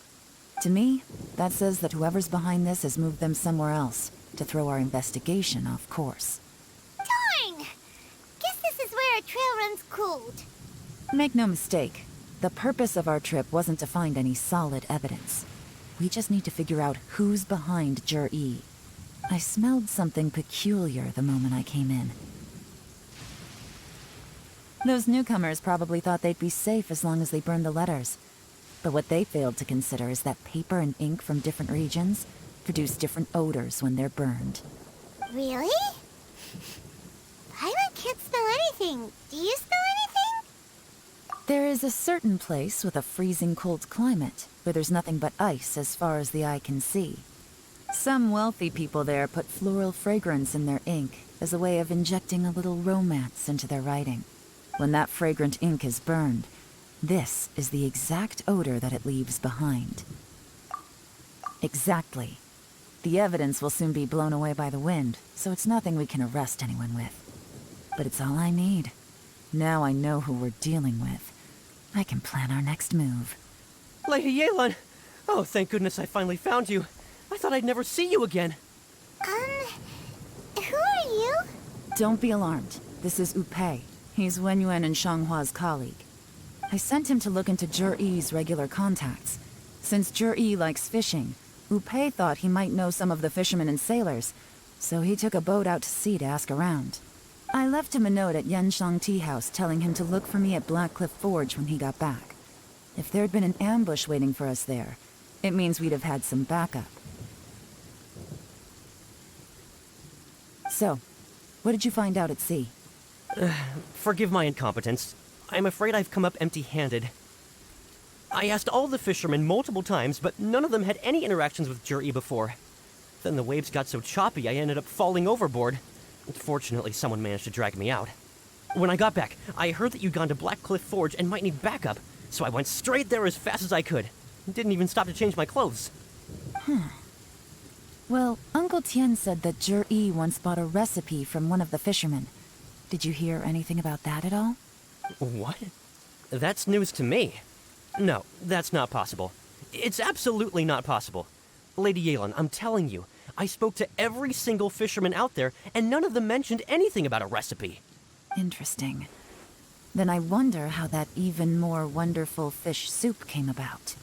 To me, that says that whoever's behind this has moved them somewhere else to throw our investigation off course. Darn! Guess this is where our trail runs cold. Make no mistake, the purpose of our trip wasn't to find any solid evidence. We just need to figure out who's behind Jur-E. I smelled something peculiar the moment I came in. Those newcomers probably thought they'd be safe as long as they burned the letters. But what they failed to consider is that paper and ink from different regions produce different odors when they're burned. Really? Paimon can't smell anything. Do you smell anything? There is a certain place with a freezing cold climate where there's nothing but ice as far as the eye can see. Some wealthy people there put floral fragrance in their ink as a way of injecting a little romance into their writing. When that fragrant ink is burned, this is the exact odor that it leaves behind. Exactly. The evidence will soon be blown away by the wind, so it's nothing we can arrest anyone with. But it's all I need. Now I know who we're dealing with. I can plan our next move. Lady Yelan! Oh, thank goodness I finally found you. I thought I'd never see you again. Who are you? Don't be alarmed. This is Upei. He's Wenyuan and Shanghua's colleague. I sent him to look into Jur-E's regular contacts. Since Jur-E likes fishing, Upei thought he might know some of the fishermen and sailors, so he took a boat out to sea to ask around. I left him a note at Yanshang Tea House telling him to look for me at Black Cliff Forge when he got back. If there'd been an ambush waiting for us there, it means we'd have had some backup. So, what did you find out at sea? Forgive my incompetence. I'm afraid I've come up empty-handed. I asked all the fishermen multiple times, but none of them had any interactions with Jur-E before. Then the waves got so choppy I ended up falling overboard. Fortunately, someone managed to drag me out. When I got back, I heard that you'd gone to Black Cliff Forge and might need backup, so I went straight there as fast as I could. Didn't even stop to change my clothes. Well, Uncle Tian said that Jur-E once bought a recipe from one of the fishermen. Did you hear anything about that at all? What? That's news to me. No, that's not possible. It's absolutely not possible. Lady Yelan, I'm telling you, I spoke to every single fisherman out there, and none of them mentioned anything about a recipe. Interesting. Then I wonder how that even more wonderful fish soup came about.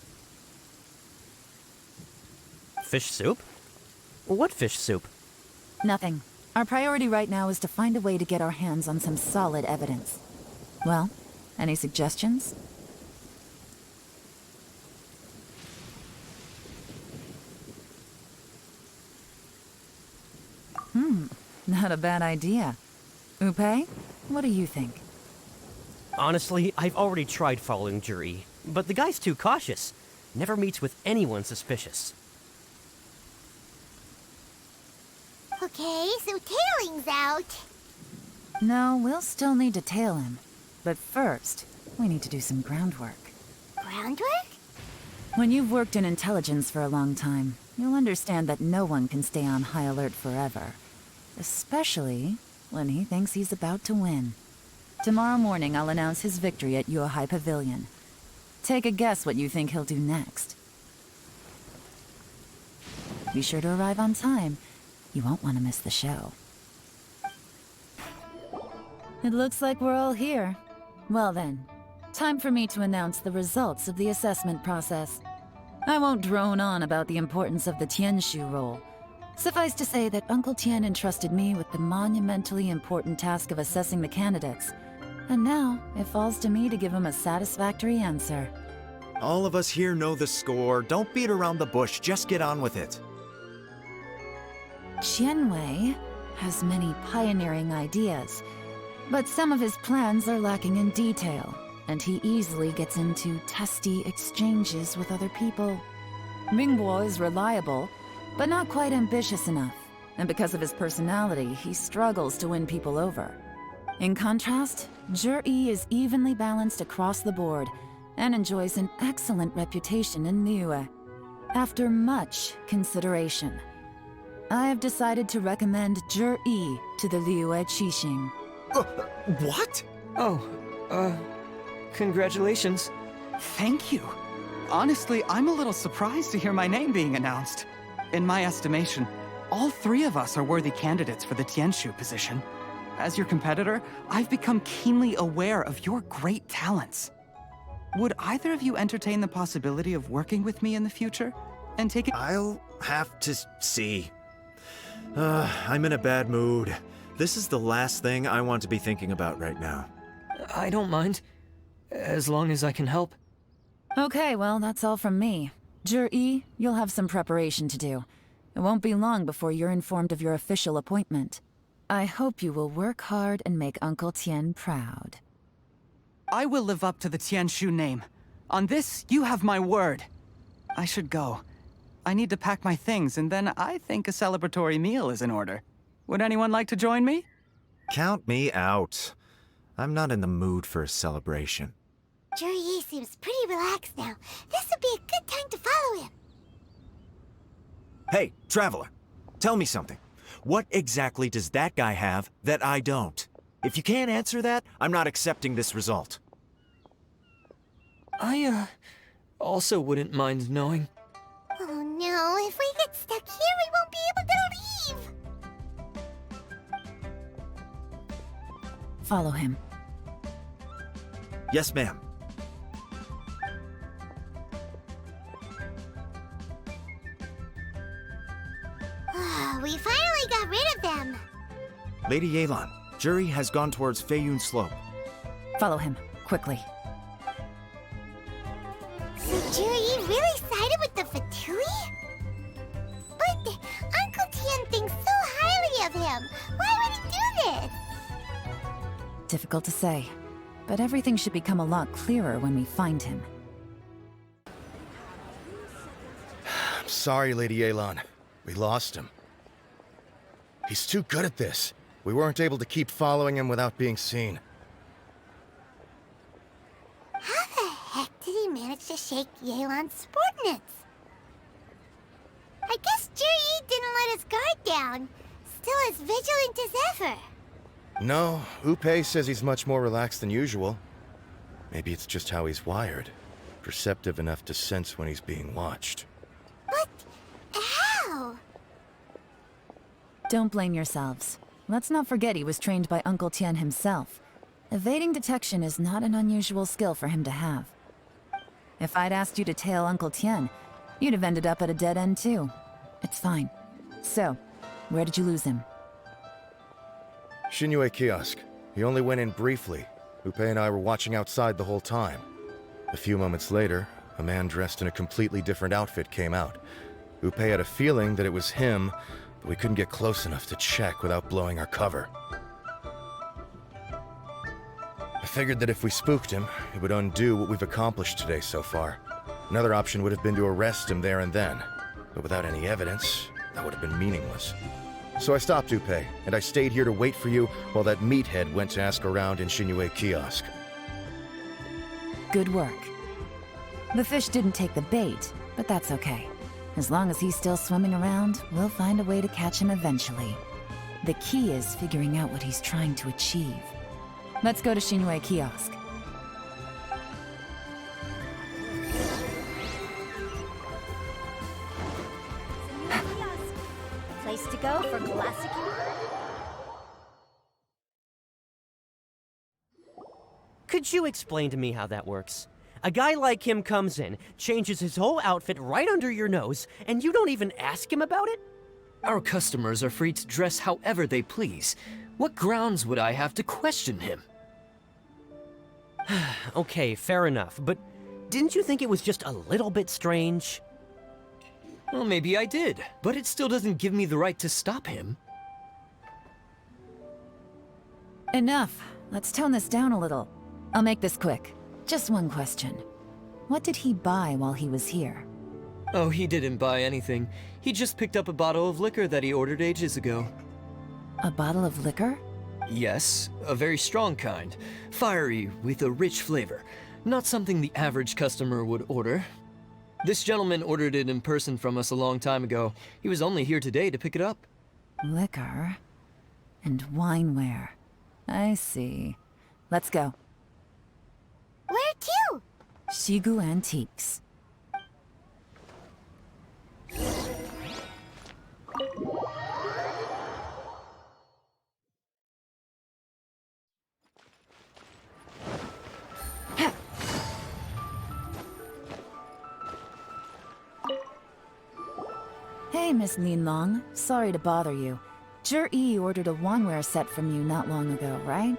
Fish soup? What fish soup? Nothing. Our priority right now is to find a way to get our hands on some solid evidence. Well, any suggestions? Not a bad idea. Upei, what do you think? Honestly, I've already tried following Juri, but the guy's too cautious. Never meets with anyone suspicious. Okay, so tailing's out. No, we'll still need to tail him. But first, we need to do some groundwork. Groundwork? When you've worked in intelligence for a long time, you'll understand that no one can stay on high alert forever. Especially when he thinks he's about to win. Tomorrow morning, I'll announce his victory at Yuehai Pavilion. Take a guess what you think he'll do next. Be sure to arrive on time. You won't want to miss the show. It looks like we're all here. Well then, time for me to announce the results of the assessment process. I won't drone on about the importance of the Tianshu role. Suffice to say that Uncle Tian entrusted me with the monumentally important task of assessing the candidates. And now, it falls to me to give him a satisfactory answer. All of us here know the score. Don't beat around the bush, just get on with it. Qianwei has many pioneering ideas, but some of his plans are lacking in detail, and he easily gets into testy exchanges with other people. Mingbo is reliable, but not quite ambitious enough, and because of his personality, he struggles to win people over. In contrast, Zhi is evenly balanced across the board, and enjoys an excellent reputation in Liyue. After much consideration, I have decided to recommend Zhi to the Liyue Qixing. What? Oh, congratulations. Thank you. Honestly, I'm a little surprised to hear my name being announced. In my estimation, all three of us are worthy candidates for the Tianshu position. As your competitor, I've become keenly aware of your great talents. Would either of you entertain the possibility of working with me in the future? And take it— I'll have to see. I'm in a bad mood. This is the last thing I want to be thinking about right now. I don't mind, as long as I can help. Okay, well, that's all from me. Zhi, you'll have some preparation to do. It won't be long before you're informed of your official appointment. I hope you will work hard and make Uncle Tian proud. I will live up to the Tianshu name. On this, you have my word. I should go. I need to pack my things, and then I think a celebratory meal is in order. Would anyone like to join me? Count me out. I'm not in the mood for a celebration. Zhi seems pretty relaxed now. This would be a good time to follow him. Hey, Traveler, tell me something. What exactly does that guy have that I don't? If you can't answer that, I'm not accepting this result. I, also wouldn't mind knowing. Oh no, if we get stuck here, we won't be able to leave! Follow him. Yes, ma'am. We finally got rid of them! Lady Yelan, Zhi has gone towards Feiyun Slope. Follow him, quickly. So Zhi really sided with the Fatui? But Uncle Tian thinks so highly of him. Why would he do this? Difficult to say, but everything should become a lot clearer when we find him. I'm sorry, Lady Yelan. We lost him. He's too good at this. We weren't able to keep following him without being seen. How the heck did he manage to shake Yelan's subordinates? I guess Zhi didn't let his guard down. Still as vigilant as ever. No, Upei says he's much more relaxed than usual. Maybe it's just how he's wired. Perceptive enough to sense when he's being watched. But how? Don't blame yourselves. Let's not forget he was trained by Uncle Tian himself. Evading detection is not an unusual skill for him to have. If I'd asked you to tail Uncle Tian, you'd have ended up at a dead end too. It's fine. So, where did you lose him? Xinyue Kiosk. He only went in briefly. Upei and I were watching outside the whole time. A few moments later, a man dressed in a completely different outfit came out. Upei had a feeling that it was him, but we couldn't get close enough to check without blowing our cover. I figured that if we spooked him, it would undo what we've accomplished today so far. Another option would have been to arrest him there and then, but without any evidence, that would have been meaningless. So I stopped Upe, and I stayed here to wait for you while that meathead went to ask around in Liyue Kiosk. Good work. The fish didn't take the bait, but that's okay. As long as he's still swimming around, we'll find a way to catch him eventually. The key is figuring out what he's trying to achieve. Let's go to Liyue Kiosk. Place to go for classic. Could you explain to me how that works? A guy like him comes in, changes his whole outfit right under your nose, and you don't even ask him about it? Our customers are free to dress however they please. What grounds would I have to question him? Okay, fair enough, but didn't you think it was just a little bit strange? Well, maybe I did, but it still doesn't give me the right to stop him. Enough. Let's tone this down a little. I'll make this quick. Just one question. What did he buy while he was here? Oh, he didn't buy anything. He just picked up a bottle of liquor that he ordered ages ago. A bottle of liquor? Yes, a very strong kind. Fiery, with a rich flavor. Not something the average customer would order. This gentleman ordered it in person from us a long time ago. He was only here today to pick it up. Liquor and wineware. I see. Let's go. Where to? Shigu Antiques. Hey, Miss Linlong. Sorry to bother you. Zhi ordered a wineware set from you not long ago, right?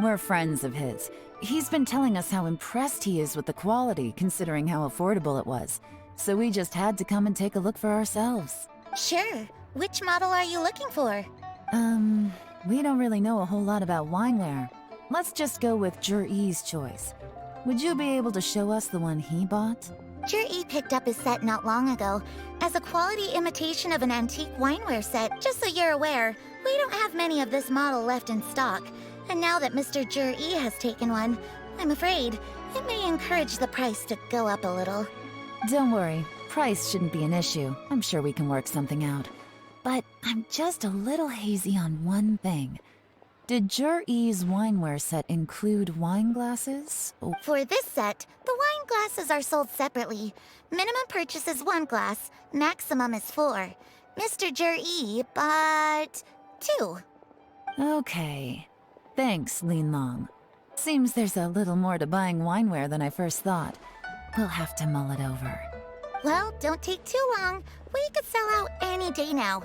We're friends of his. He's been telling us how impressed he is with the quality, considering how affordable it was. So we just had to come and take a look for ourselves. Sure. Which model are you looking for? We don't really know a whole lot about wineware. Let's just go with Zhi's choice. Would you be able to show us the one he bought? Zhi picked up his set not long ago as a quality imitation of an antique wineware set. Just so you're aware, we don't have many of this model left in stock. And now that Mr. Zhi has taken one, I'm afraid it may encourage the price to go up a little. Don't worry, price shouldn't be an issue. I'm sure we can work something out. But I'm just a little hazy on one thing. Did Zhi's wineware set include wine glasses? For this set, the wine glasses are sold separately. Minimum purchase is 1 glass, maximum is 4. Mr. Zhi bought 2. Okay. Thanks, Linlong. Seems there's a little more to buying wineware than I first thought. We'll have to mull it over. Well, don't take too long. We could sell out any day now.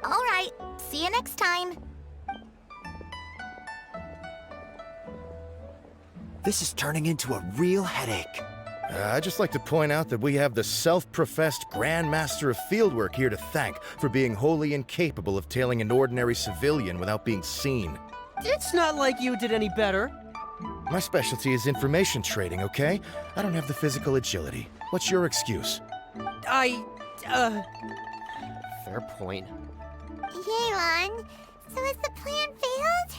All right, see you next time. This is turning into a real headache. I'd just like to point out that we have the self-professed Grand Master of Fieldwork here to thank for being wholly incapable of tailing an ordinary civilian without being seen. It's not like you did any better. My specialty is information trading, okay? I don't have the physical agility. What's your excuse? Fair point. Yelan, so has the plan failed?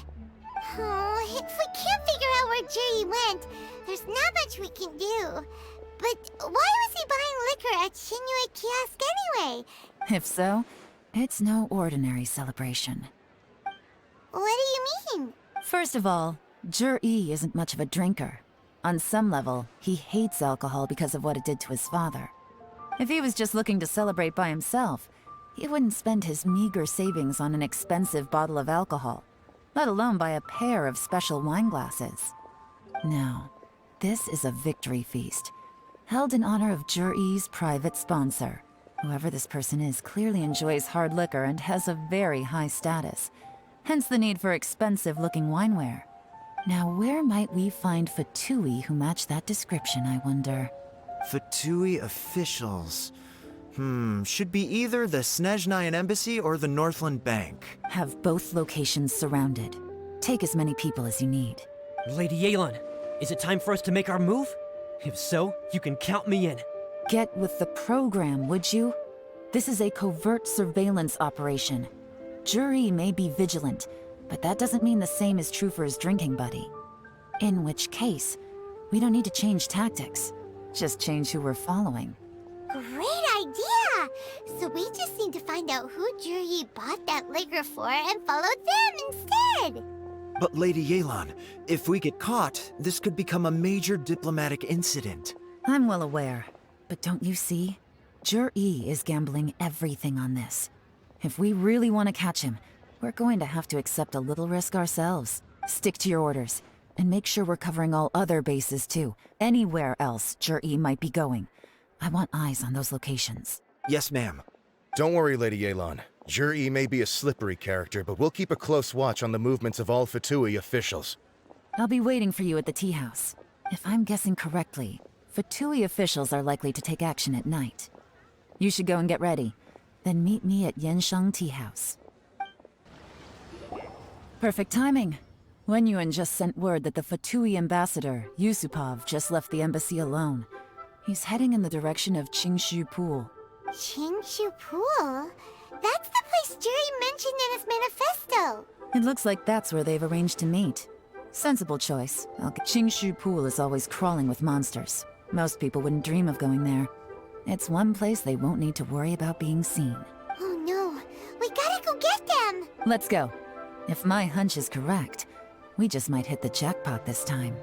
Oh, if we can't figure out where Zhi went, there's not much we can do. But why was he buying liquor at Liyue Kiosk anyway? If so, it's no ordinary celebration. What do you mean? First of all, Zhi isn't much of a drinker. On some level, he hates alcohol because of what it did to his father. If he was just looking to celebrate by himself, he wouldn't spend his meager savings on an expensive bottle of alcohol, let alone buy a pair of special wine glasses. No, this is a victory feast, held in honor of Zhi's private sponsor. Whoever this person is clearly enjoys hard liquor and has a very high status, hence the need for expensive-looking wineware. Now, where might we find Fatui who match that description, I wonder? Fatui officials. Should be either the Snezhnayan Embassy or the Northland Bank. Have both locations surrounded. Take as many people as you need. Lady Yelan, is it time for us to make our move? If so, you can count me in. Get with the program, would you? This is a covert surveillance operation. Jury may be vigilant, but that doesn't mean the same is true for his drinking buddy. In which case, we don't need to change tactics. Just change who we're following. Great idea! So we just need to find out who Jury bought that liquor for and follow them instead! But Lady Yelan, if we get caught, this could become a major diplomatic incident. I'm well aware, but don't you see? Jury is gambling everything on this. If we really want to catch him, we're going to have to accept a little risk ourselves. Stick to your orders, and make sure we're covering all other bases too. Anywhere else Jury might be going. I want eyes on those locations. Yes, ma'am. Don't worry, Lady Yelan. Jur-E may be a slippery character, but we'll keep a close watch on the movements of all Fatui officials. I'll be waiting for you at the tea house. If I'm guessing correctly, Fatui officials are likely to take action at night. You should go and get ready. Then meet me at Yansheng Tea House. Perfect timing. Wenyuan just sent word that the Fatui ambassador, Yusupov, just left the embassy alone. He's heading in the direction of Qingshu Pool. Qingshu Pool? That's the place Jury mentioned in his manifesto! It looks like that's where they've arranged to meet. Sensible choice. Qingshu Pool is always crawling with monsters. Most people wouldn't dream of going there. It's one place they won't need to worry about being seen. Oh no, we gotta go get them! Let's go. If my hunch is correct, we just might hit the jackpot this time.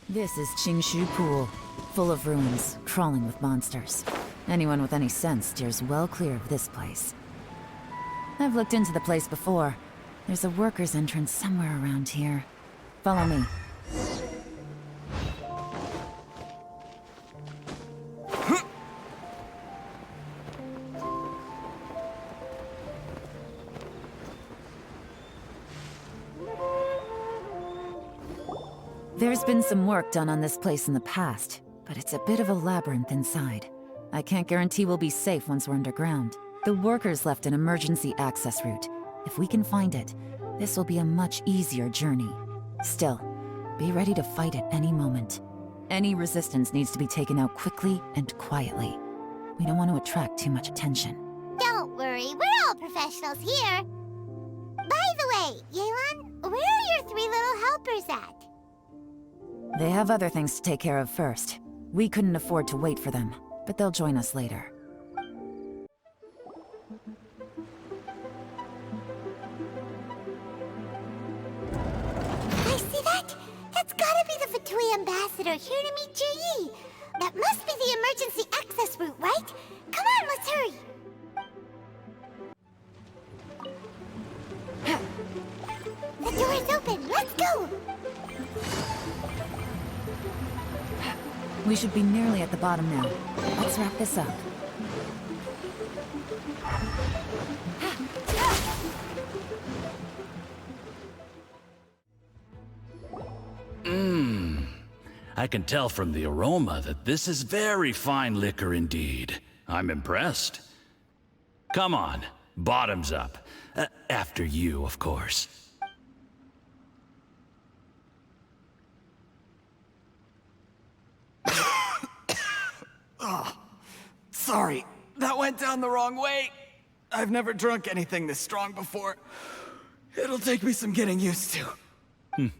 This is Qingshu Pool, full of ruins, crawling with monsters. Anyone with any sense steers well clear of this place. I've looked into the place before. There's a worker's entrance somewhere around here. Follow me. There's been some work done on this place in the past, but it's a bit of a labyrinth inside. I can't guarantee we'll be safe once we're underground. The workers left an emergency access route. If we can find it, this will be a much easier journey. Still, be ready to fight at any moment. Any resistance needs to be taken out quickly and quietly. We don't want to attract too much attention. Don't worry, we're all professionals here. By the way, Yelan, where are your 3 little helpers at? They have other things to take care of first. We couldn't afford to wait for them, but they'll join us later. I see that? That's gotta be the Fatui ambassador here to meet Ji. That must be the emergency access route, right? Come on, let's hurry. The door is open. Let's go. We should be nearly at the bottom now. Let's wrap this up. I can tell from the aroma that this is very fine liquor indeed. I'm impressed. Come on, bottoms up. After you, of course. Oh, sorry. That went down the wrong way. I've never drunk anything this strong before. It'll take me some getting used to.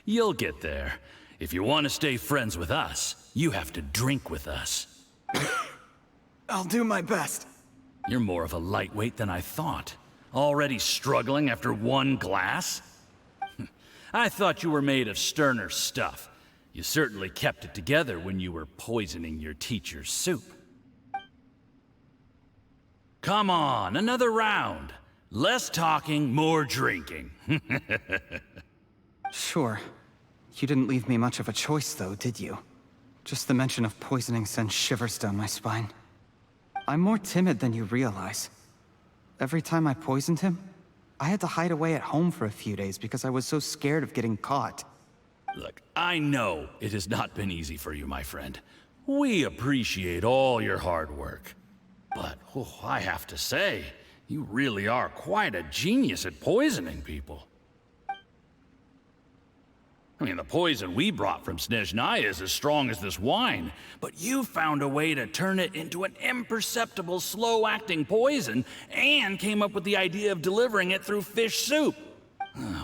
You'll get there. If you want to stay friends with us, you have to drink with us. I'll do my best. You're more of a lightweight than I thought. Already struggling after 1 glass? I thought you were made of sterner stuff. You certainly kept it together when you were poisoning your teacher's soup. Come on, another round. Less talking, more drinking. Sure. You didn't leave me much of a choice, though, did you? Just the mention of poisoning sends shivers down my spine. I'm more timid than you realize. Every time I poisoned him, I had to hide away at home for a few days because I was so scared of getting caught. Look, I know it has not been easy for you, my friend. We appreciate all your hard work. But, I have to say, you really are quite a genius at poisoning people. I mean, the poison we brought from Snezhnaya is as strong as this wine, but you found a way to turn it into an imperceptible, slow-acting poison and came up with the idea of delivering it through fish soup.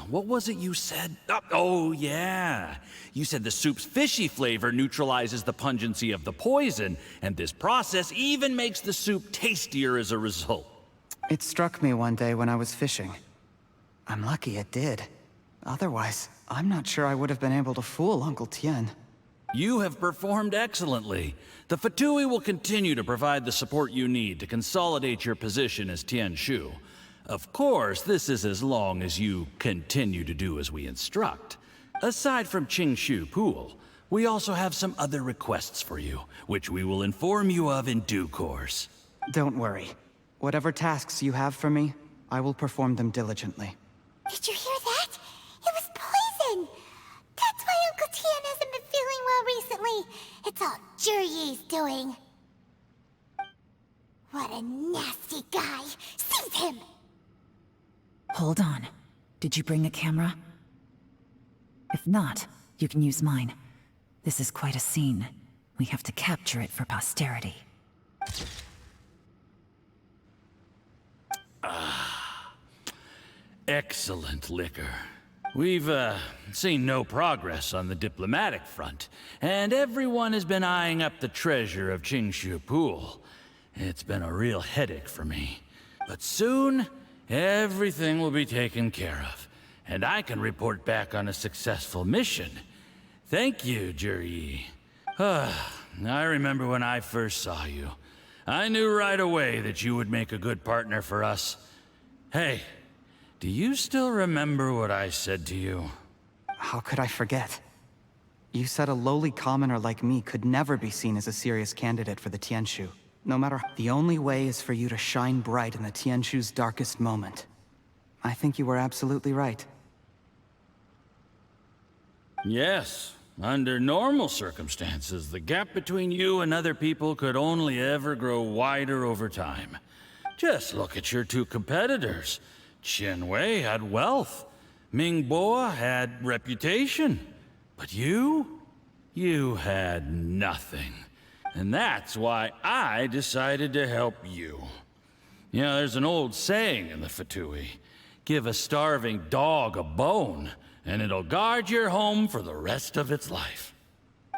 What was it you said? Oh, yeah. You said the soup's fishy flavor neutralizes the pungency of the poison, and this process even makes the soup tastier as a result. It struck me one day when I was fishing. I'm lucky it did. Otherwise, I'm not sure I would have been able to fool Uncle Tien. You have performed excellently. The Fatui will continue to provide the support you need to consolidate your position as Tianshu. Of course, this is as long as you continue to do as we instruct. Aside from Qingshu Pool, we also have some other requests for you, which we will inform you of in due course. Don't worry. Whatever tasks you have for me, I will perform them diligently. Did you hear that? It was poison! That's why Uncle Tien hasn't been feeling well recently. It's all Jurye's doing. What a nasty guy! Seize him! Hold on. Did you bring a camera? If not, you can use mine. This is quite a scene. We have to capture it for posterity. Excellent liquor. We've, seen no progress on the diplomatic front, and everyone has been eyeing up the treasure of Qingshu Pool. It's been a real headache for me. But soon, everything will be taken care of, and I can report back on a successful mission. Thank you, Juryi. I remember when I first saw you. I knew right away that you would make a good partner for us. Hey, do you still remember what I said to you? How could I forget? You said a lowly commoner like me could never be seen as a serious candidate for the Tianshu. No matter, the only way is for you to shine bright in the Tianshu's darkest moment. I think you were absolutely right. Yes. Under normal circumstances, the gap between you and other people could only ever grow wider over time. Just look at your two competitors. Qianwei had wealth. Mingbo had reputation. But you had nothing. And that's why I decided to help you. You know, there's an old saying in the Fatui. Give a starving dog a bone, and it'll guard your home for the rest of its life.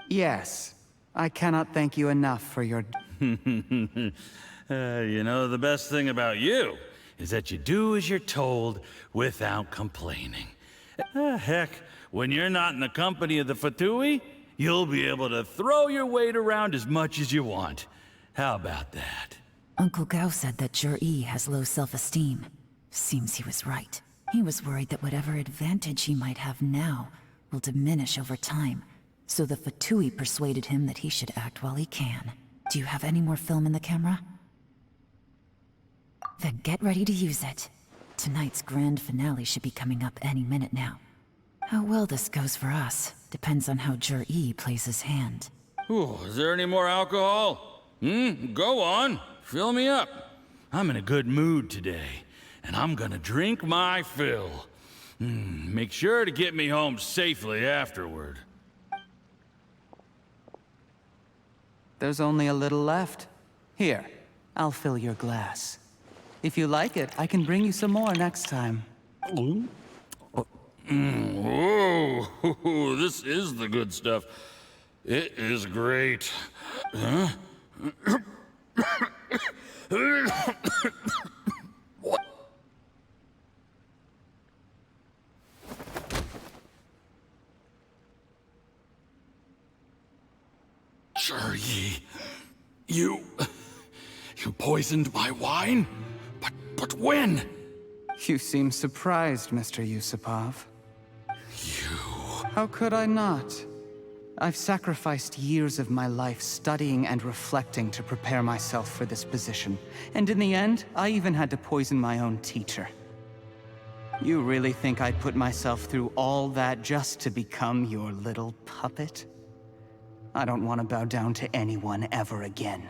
Yes. I cannot thank you enough for your... You know, the best thing about you is that you do as you're told without complaining. Heck, when you're not in the company of the Fatui, you'll be able to throw your weight around as much as you want. How about that? Uncle Gao said that Juryi has low self-esteem. Seems he was right. He was worried that whatever advantage he might have now will diminish over time. So the Fatui persuaded him that he should act while he can. Do you have any more film in the camera? Then get ready to use it. Tonight's grand finale should be coming up any minute now. How well this goes for us depends on how Juryi plays his hand. Ooh, is there any more alcohol? Go on. Fill me up. I'm in a good mood today, and I'm gonna drink my fill. Make sure to get me home safely afterward. There's only a little left. Here, I'll fill your glass. If you like it, I can bring you some more next time. Whoa, this is the good stuff. It is great. Huh? What? Juryi, you poisoned my wine? But when? You seem surprised, Mr. Yusupov. How could I not? I've sacrificed years of my life studying and reflecting to prepare myself for this position. And in the end, I even had to poison my own teacher. You really think I'd put myself through all that just to become your little puppet? I don't want to bow down to anyone ever again.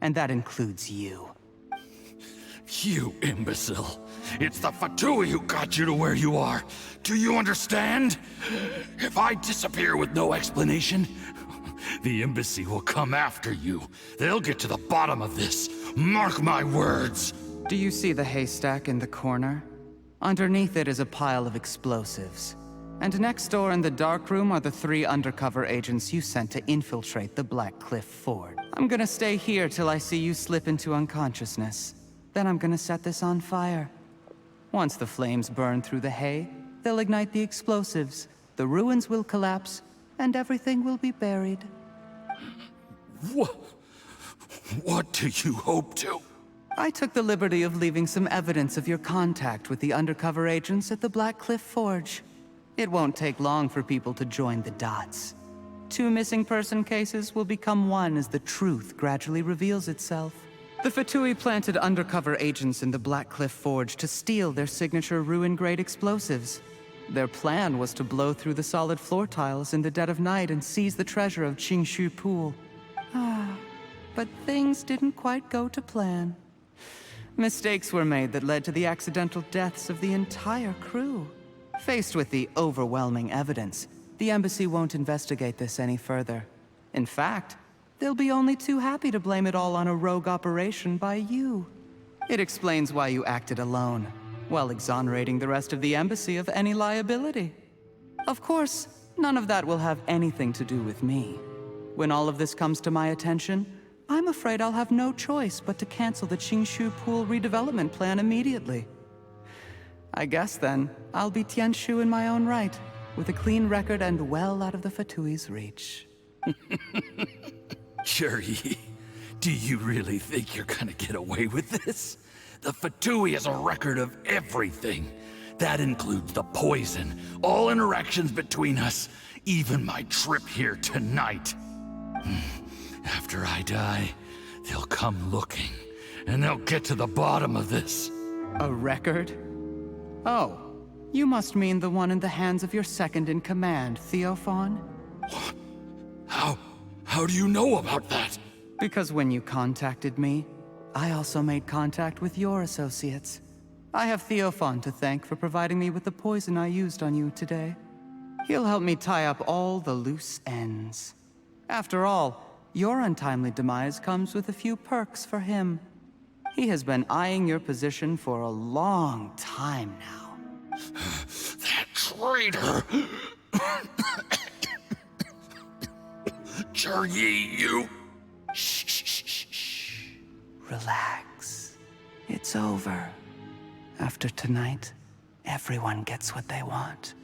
And that includes you. You imbecile. It's the Fatui who got you to where you are. Do you understand? If I disappear with no explanation, the embassy will come after you. They'll get to the bottom of this. Mark my words. Do you see the haystack in the corner? Underneath it is a pile of explosives. And next door in the dark room are the 3 undercover agents you sent to infiltrate the Black Cliff Ford. I'm gonna stay here till I see you slip into unconsciousness. Then I'm gonna set this on fire. Once the flames burn through the hay, they'll ignite the explosives, the ruins will collapse, and everything will be buried. What do you hope to? I took the liberty of leaving some evidence of your contact with the undercover agents at the Black Cliff Forge. It won't take long for people to join the dots. 2 missing person cases will become 1 as the truth gradually reveals itself. The Fatui planted undercover agents in the Black Cliff Forge to steal their signature ruin-grade explosives. Their plan was to blow through the solid floor tiles in the dead of night and seize the treasure of Qingshu Pool. But things didn't quite go to plan. Mistakes were made that led to the accidental deaths of the entire crew. Faced with the overwhelming evidence, the embassy won't investigate this any further. In fact, they'll be only too happy to blame it all on a rogue operation by you. It explains why you acted alone, while exonerating the rest of the embassy of any liability. Of course, none of that will have anything to do with me. When all of this comes to my attention, I'm afraid I'll have no choice but to cancel the Qingshu Pool redevelopment plan immediately. I guess then, I'll be Tianshu in my own right, with a clean record and well out of the Fatui's reach. Juri, do you really think you're gonna get away with this? The Fatui has a record of everything. That includes the poison, all interactions between us, even my trip here tonight. After I die, they'll come looking, and they'll get to the bottom of this. A record? Oh, you must mean the one in the hands of your second-in-command, Theophan? How do you know about that? Because when you contacted me, I also made contact with your associates. I have Theophan to thank for providing me with the poison I used on you today. He'll help me tie up all the loose ends. After all, your untimely demise comes with a few perks for him. He has been eyeing your position for a long time now. That traitor! Juri, you... Shh. Relax. It's over. After tonight, everyone gets what they want.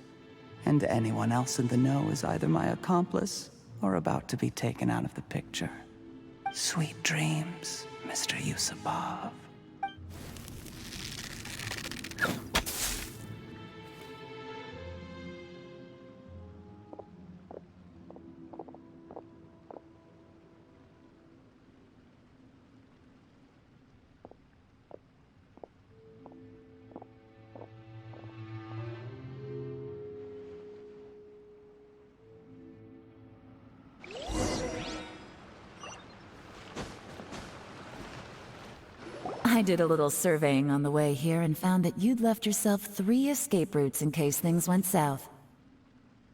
And anyone else in the know is either my accomplice or about to be taken out of the picture. Sweet dreams, Mr. Yusupov. I did a little surveying on the way here and found that you'd left yourself 3 escape routes in case things went south.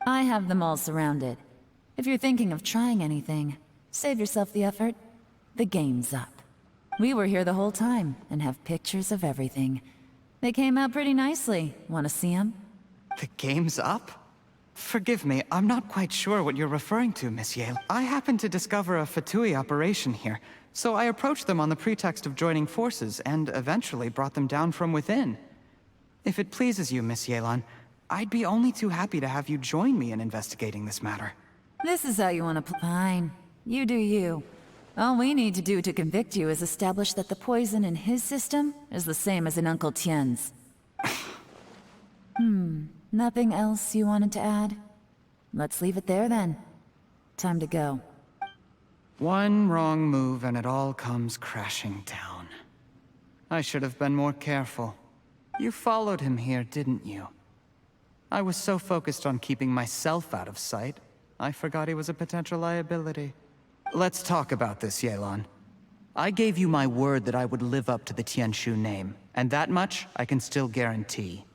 I have them all surrounded. If you're thinking of trying anything, save yourself the effort. The game's up. We were here the whole time and have pictures of everything. They came out pretty nicely. Want to see them? The game's up? Forgive me, I'm not quite sure what you're referring to, Miss Yelan. I happened to discover a Fatui operation here, so I approached them on the pretext of joining forces and eventually brought them down from within. If it pleases you, Miss Yelan, I'd be only too happy to have you join me in investigating this matter. This is how you want to Fine. You do you. All we need to do to convict you is establish that the poison in his system is the same as in Uncle Tien's. Nothing else you wanted to add? Let's leave it there then. Time to go. One wrong move and it all comes crashing down. I should have been more careful. You followed him here, didn't you? I was so focused on keeping myself out of sight, I forgot he was a potential liability. Let's talk about this, Yelan. I gave you my word that I would live up to the Tianshu name, And that much I can still guarantee.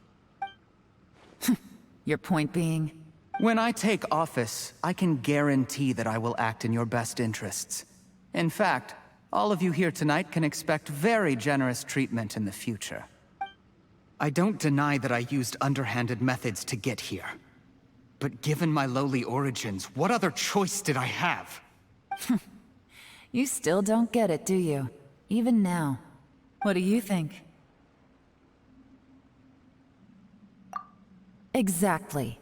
Your point being? When I take office, I can guarantee that I will act in your best interests. In fact, all of you here tonight can expect very generous treatment in the future. I don't deny that I used underhanded methods to get here. But given my lowly origins, what other choice did I have? You still don't get it, do you? Even now. What do you think? Exactly.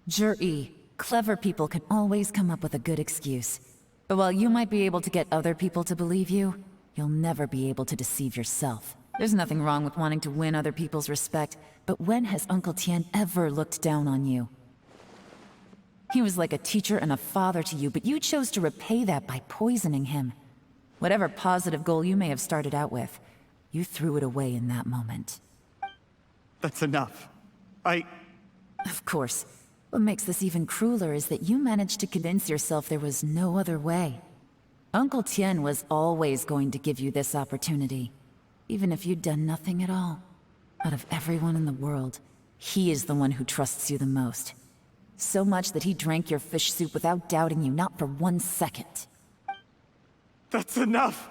Jur-E, clever people can always come up with a good excuse. But while you might be able to get other people to believe you, you'll never be able to deceive yourself. There's nothing wrong with wanting to win other people's respect, but when has Uncle Tian ever looked down on you? He was like a teacher and a father to you, but you chose to repay that by poisoning him. Whatever positive goal you may have started out with, you threw it away in that moment. That's enough. Of course. What makes this even crueler is that you managed to convince yourself there was no other way. Uncle Tian was always going to give you this opportunity, even if you'd done nothing at all. Out of everyone in the world, he is the one who trusts you the most. So much that he drank your fish soup without doubting you, not for 1 second. That's enough!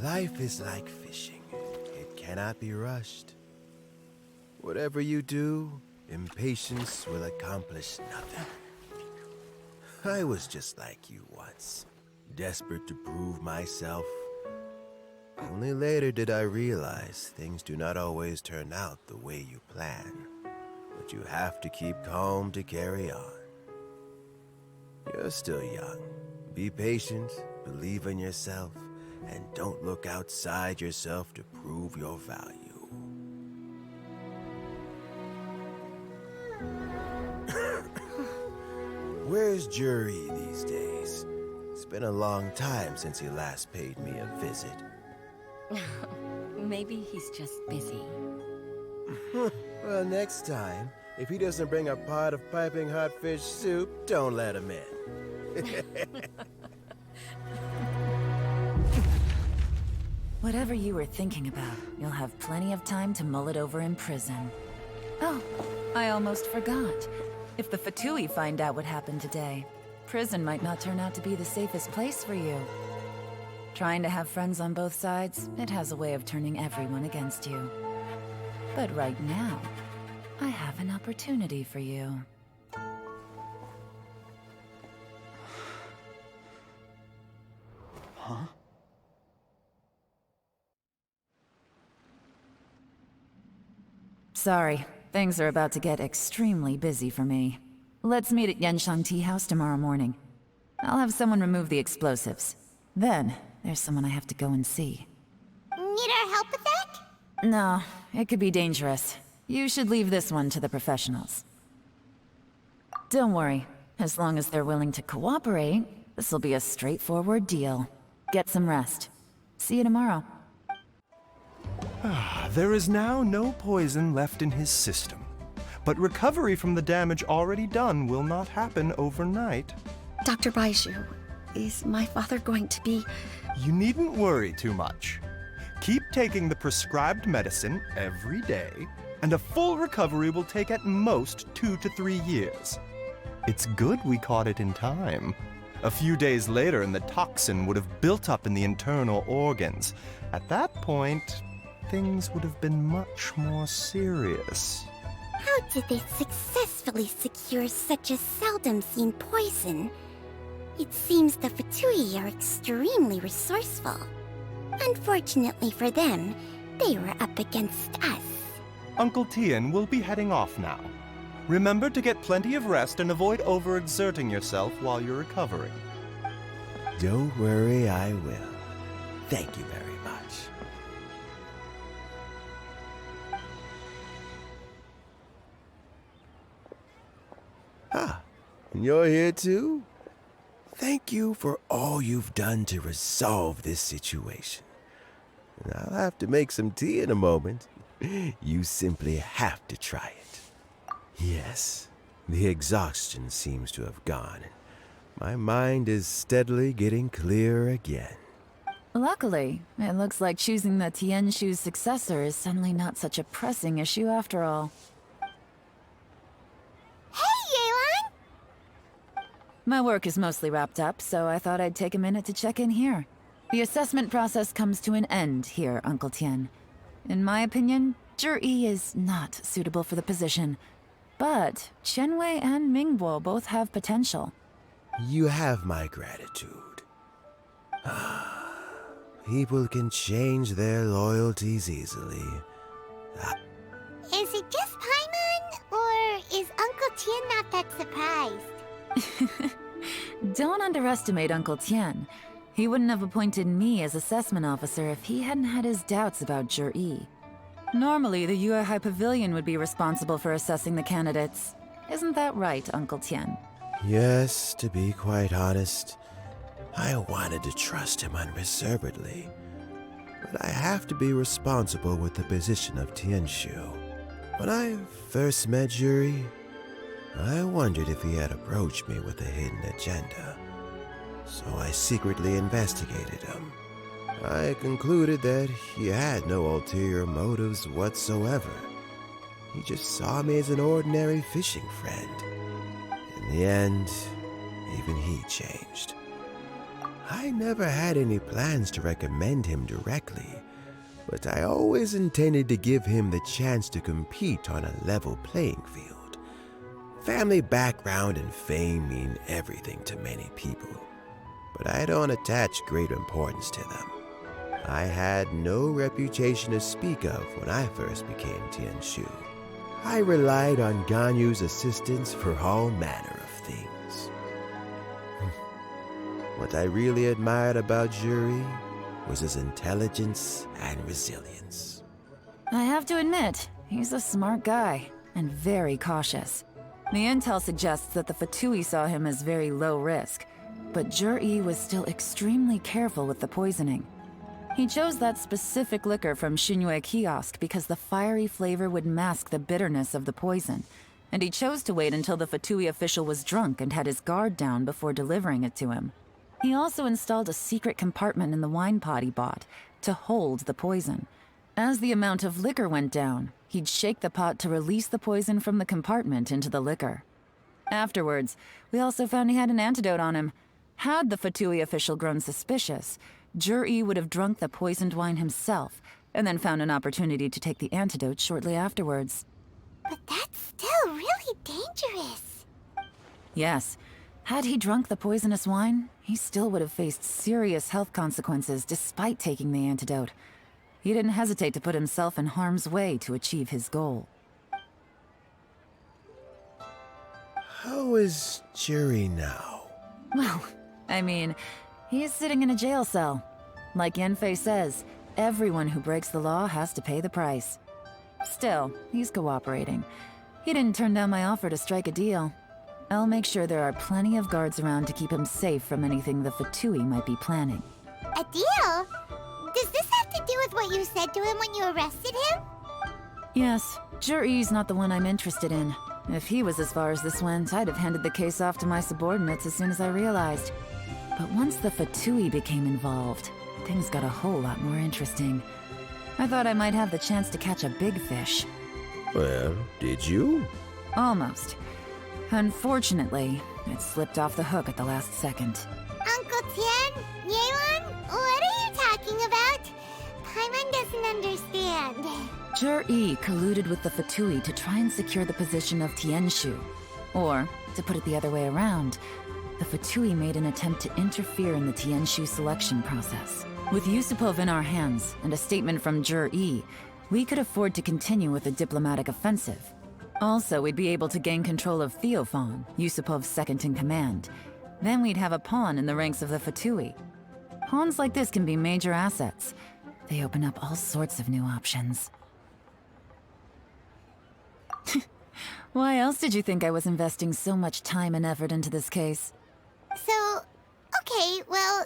Life is like fishing. It cannot be rushed. Whatever you do, impatience will accomplish nothing. I was just like you once, desperate to prove myself. Only later did I realize things do not always turn out the way you plan. But you have to keep calm to carry on. You're still young. Be patient, believe in yourself, and don't look outside yourself to prove your value. Where's Jur-E these days? It's been a long time since he last paid me a visit. Maybe he's just busy. Well, next time, if he doesn't bring a pot of piping hot fish soup, don't let him in. Whatever you were thinking about, you'll have plenty of time to mull it over in prison. Oh, I almost forgot. If the Fatui find out what happened today, prison might not turn out to be the safest place for you. Trying to have friends on both sides, it has a way of turning everyone against you. But right now, I have an opportunity for you. Huh? Sorry, things are about to get extremely busy for me. Let's meet at Yanshang Tea House tomorrow morning. I'll have someone remove the explosives. Then, there's someone I have to go and see. Need our help with that? No, it could be dangerous. You should leave this one to the professionals. Don't worry. As long as they're willing to cooperate, this'll be a straightforward deal. Get some rest. See you tomorrow. There is now no poison left in his system. But recovery from the damage already done will not happen overnight. Dr. Baizhu, is my father going to be... You needn't worry too much. Keep taking the prescribed medicine every day, and a full recovery will take at most 2 to 3 years. It's good we caught it in time. A few days later, and the toxin would have built up in the internal organs. At that point, things would have been much more serious. How did they successfully secure such a seldom-seen poison? It seems the Fatui are extremely resourceful. Unfortunately for them, they were up against us. Uncle Tian will be heading off now. Remember to get plenty of rest and avoid overexerting yourself while you're recovering. Don't worry, I will. Thank you very much. Ah, and you're here too? Thank you for all you've done to resolve this situation. I'll have to make some tea in a moment. You simply have to try it. Yes, the exhaustion seems to have gone. My mind is steadily getting clearer again. Luckily, it looks like choosing the Tianshu's successor is suddenly not such a pressing issue after all. Hey, Yelan! My work is mostly wrapped up, so I thought I'd take a minute to check in here. The assessment process comes to an end here, Uncle Tian. In my opinion, Zhi is not suitable for the position. But Qianwei and Mingbo both have potential. You have my gratitude. People can change their loyalties easily. Is it just Paimon, or is Uncle Tian not that surprised? Don't underestimate Uncle Tian. He wouldn't have appointed me as assessment officer if he hadn't had his doubts about Zhi. Normally, the Yue High Pavilion would be responsible for assessing the candidates. Isn't that right, Uncle Tian? Yes, to be quite honest, I wanted to trust him unreservedly. But I have to be responsible with the position of Tianshu. When I first met Zhi, I wondered if he had approached me with a hidden agenda. So I secretly investigated him. I concluded that he had no ulterior motives whatsoever. He just saw me as an ordinary fishing friend. In the end, even he changed. I never had any plans to recommend him directly, but I always intended to give him the chance to compete on a level playing field. Family background and fame mean everything to many people, but I don't attach great importance to them. I had no reputation to speak of when I first became Tianshu. I relied on Ganyu's assistance for all manner of things. What I really admired about Zhi was his intelligence and resilience. I have to admit, he's a smart guy, and very cautious. The intel suggests that the Fatui saw him as very low risk, but Zhi was still extremely careful with the poisoning. He chose that specific liquor from Liyue Qixing because the fiery flavor would mask the bitterness of the poison, and he chose to wait until the Fatui official was drunk and had his guard down before delivering it to him. He also installed a secret compartment in the wine pot he bought to hold the poison. As the amount of liquor went down, he'd shake the pot to release the poison from the compartment into the liquor. Afterwards, we also found he had an antidote on him. Had the Fatui official grown suspicious, Zhi would have drunk the poisoned wine himself, and then found an opportunity to take the antidote shortly afterwards. But that's still really dangerous. Yes. Had he drunk the poisonous wine, he still would have faced serious health consequences despite taking the antidote. He didn't hesitate to put himself in harm's way to achieve his goal. How is Zhi now? Well, I mean, he's sitting in a jail cell. Like Yanfei says, everyone who breaks the law has to pay the price. Still, he's cooperating. He didn't turn down my offer to strike a deal. I'll make sure there are plenty of guards around to keep him safe from anything the Fatui might be planning. A deal? Does this have to do with what you said to him when you arrested him? Yes, Zhi's not the one I'm interested in. If he was as far as this went, I'd have handed the case off to my subordinates as soon as I realized. But once the Fatui became involved, things got a whole lot more interesting. I thought I might have the chance to catch a big fish. Well, did you? Almost. Unfortunately, it slipped off the hook at the last second. Uncle Tian? Yelan? What are you talking about? Paimon doesn't understand. Zhi colluded with the Fatui to try and secure the position of Tianshu. Or, to put it the other way around, the Fatui made an attempt to interfere in the Tianshu selection process. With Yusupov in our hands and a statement from Zhi, we could afford to continue with a diplomatic offensive. Also, we'd be able to gain control of Theophan, Yusupov's second-in-command. Then we'd have a pawn in the ranks of the Fatui. Pawns like this can be major assets. They open up all sorts of new options. Why else did you think I was investing so much time and effort into this case? So, okay, well,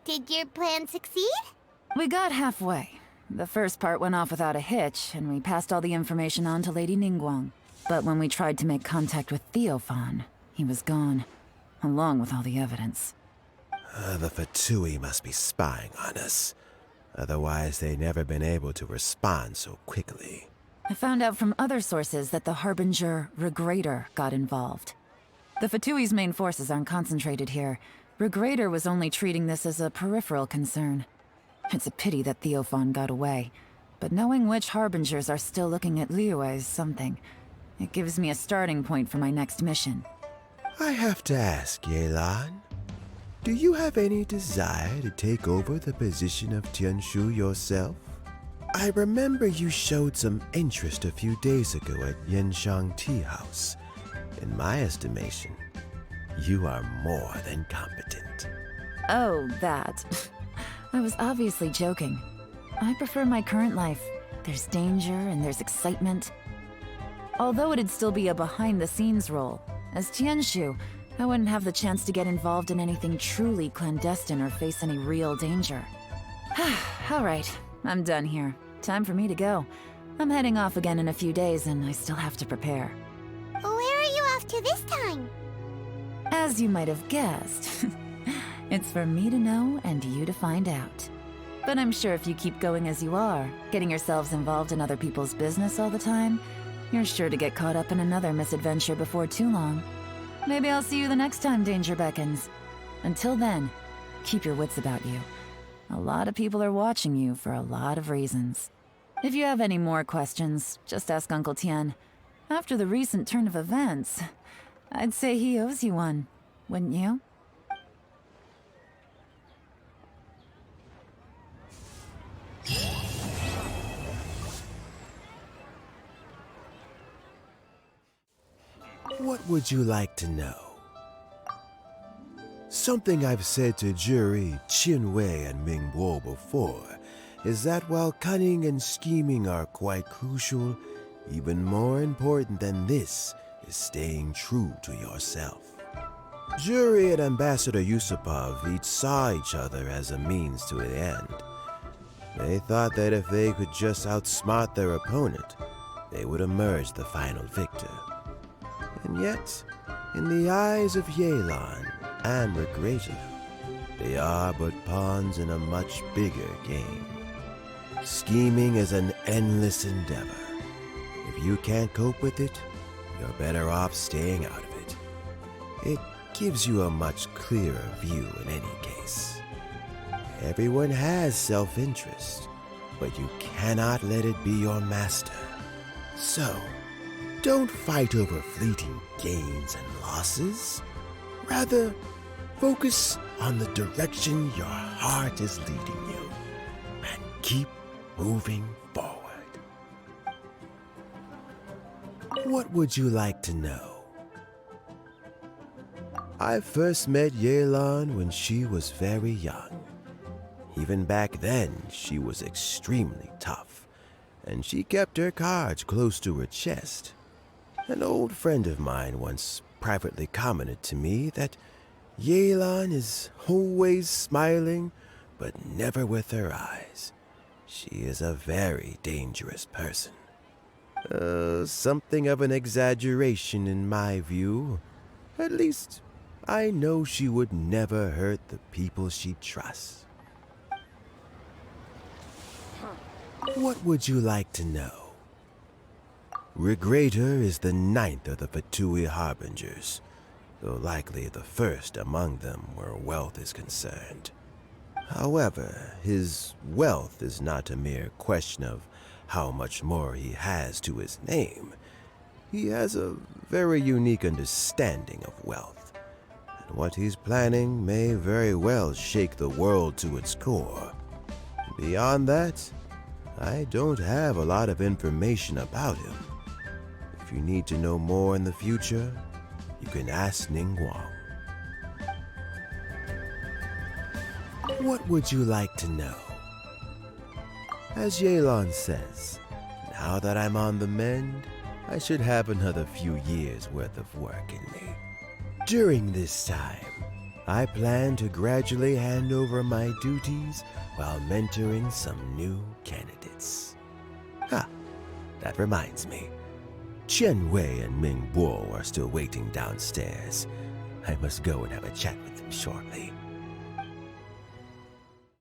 did your plan succeed? We got halfway. The first part went off without a hitch, and we passed all the information on to Lady Ningguang. But when we tried to make contact with Theophan, he was gone, along with all the evidence. The Fatui must be spying on us. Otherwise, they'd never been able to respond so quickly. I found out from other sources that the Harbinger Regrator got involved. The Fatui's main forces aren't concentrated here. Regrator was only treating this as a peripheral concern. It's a pity that Theophan got away. But knowing which Harbingers are still looking at Liyue is something. It gives me a starting point for my next mission. I have to ask, Yelan, do you have any desire to take over the position of Tianshu yourself? I remember you showed some interest a few days ago at Yanshang Tea House. In my estimation, you are more than competent. Oh, that. I was obviously joking. I prefer my current life. There's danger and there's excitement. Although it'd still be a behind-the-scenes role, as Tianshu, I wouldn't have the chance to get involved in anything truly clandestine or face any real danger. All right, I'm done here. Time for me to go. I'm heading off again in a few days and I still have to prepare. Where are you off to this time? As you might have guessed, it's for me to know and you to find out. But I'm sure if you keep going as you are, getting yourselves involved in other people's business all the time, you're sure to get caught up in another misadventure before too long. Maybe I'll see you the next time danger beckons. Until then, keep your wits about you. A lot of people are watching you for a lot of reasons. If you have any more questions, just ask Uncle Tian. After the recent turn of events, I'd say he owes you one, wouldn't you? What would you like to know? Something I've said to Jury, Qinwei, and Mingbo before is that while cunning and scheming are quite crucial, even more important than this is staying true to yourself. Jury and Ambassador Yusupov each saw each other as a means to an end. They thought that if they could just outsmart their opponent, they would emerge the final victor. And yet, in the eyes of Yelan and Regrator, they are but pawns in a much bigger game. Scheming is an endless endeavor. If you can't cope with it, you're better off staying out of it. It gives you a much clearer view in any case. Everyone has self-interest, but you cannot let it be your master. So, don't fight over fleeting gains and losses. Rather, focus on the direction your heart is leading you, and keep moving forward. What would you like to know? I first met Yelan when she was very young. Even back then, she was extremely tough, and she kept her cards close to her chest. An old friend of mine once privately commented to me that Yelan is always smiling, but never with her eyes. She is a very dangerous person. Something of an exaggeration in my view. At least, I know she would never hurt the people she trusts. What would you like to know? Regrator is the 9th of the Fatui Harbingers, though likely the first among them where wealth is concerned. However, his wealth is not a mere question of how much more he has to his name. He has a very unique understanding of wealth, and what he's planning may very well shake the world to its core. Beyond that, I don't have a lot of information about him. If you need to know more in the future, you can ask Ningguang. What would you like to know? As Yelan says, now that I'm on the mend, I should have another few years' worth of work in me. During this time, I plan to gradually hand over my duties while mentoring some new candidates. That reminds me. Qianwei and Mingbo are still waiting downstairs. I must go and have a chat with them shortly.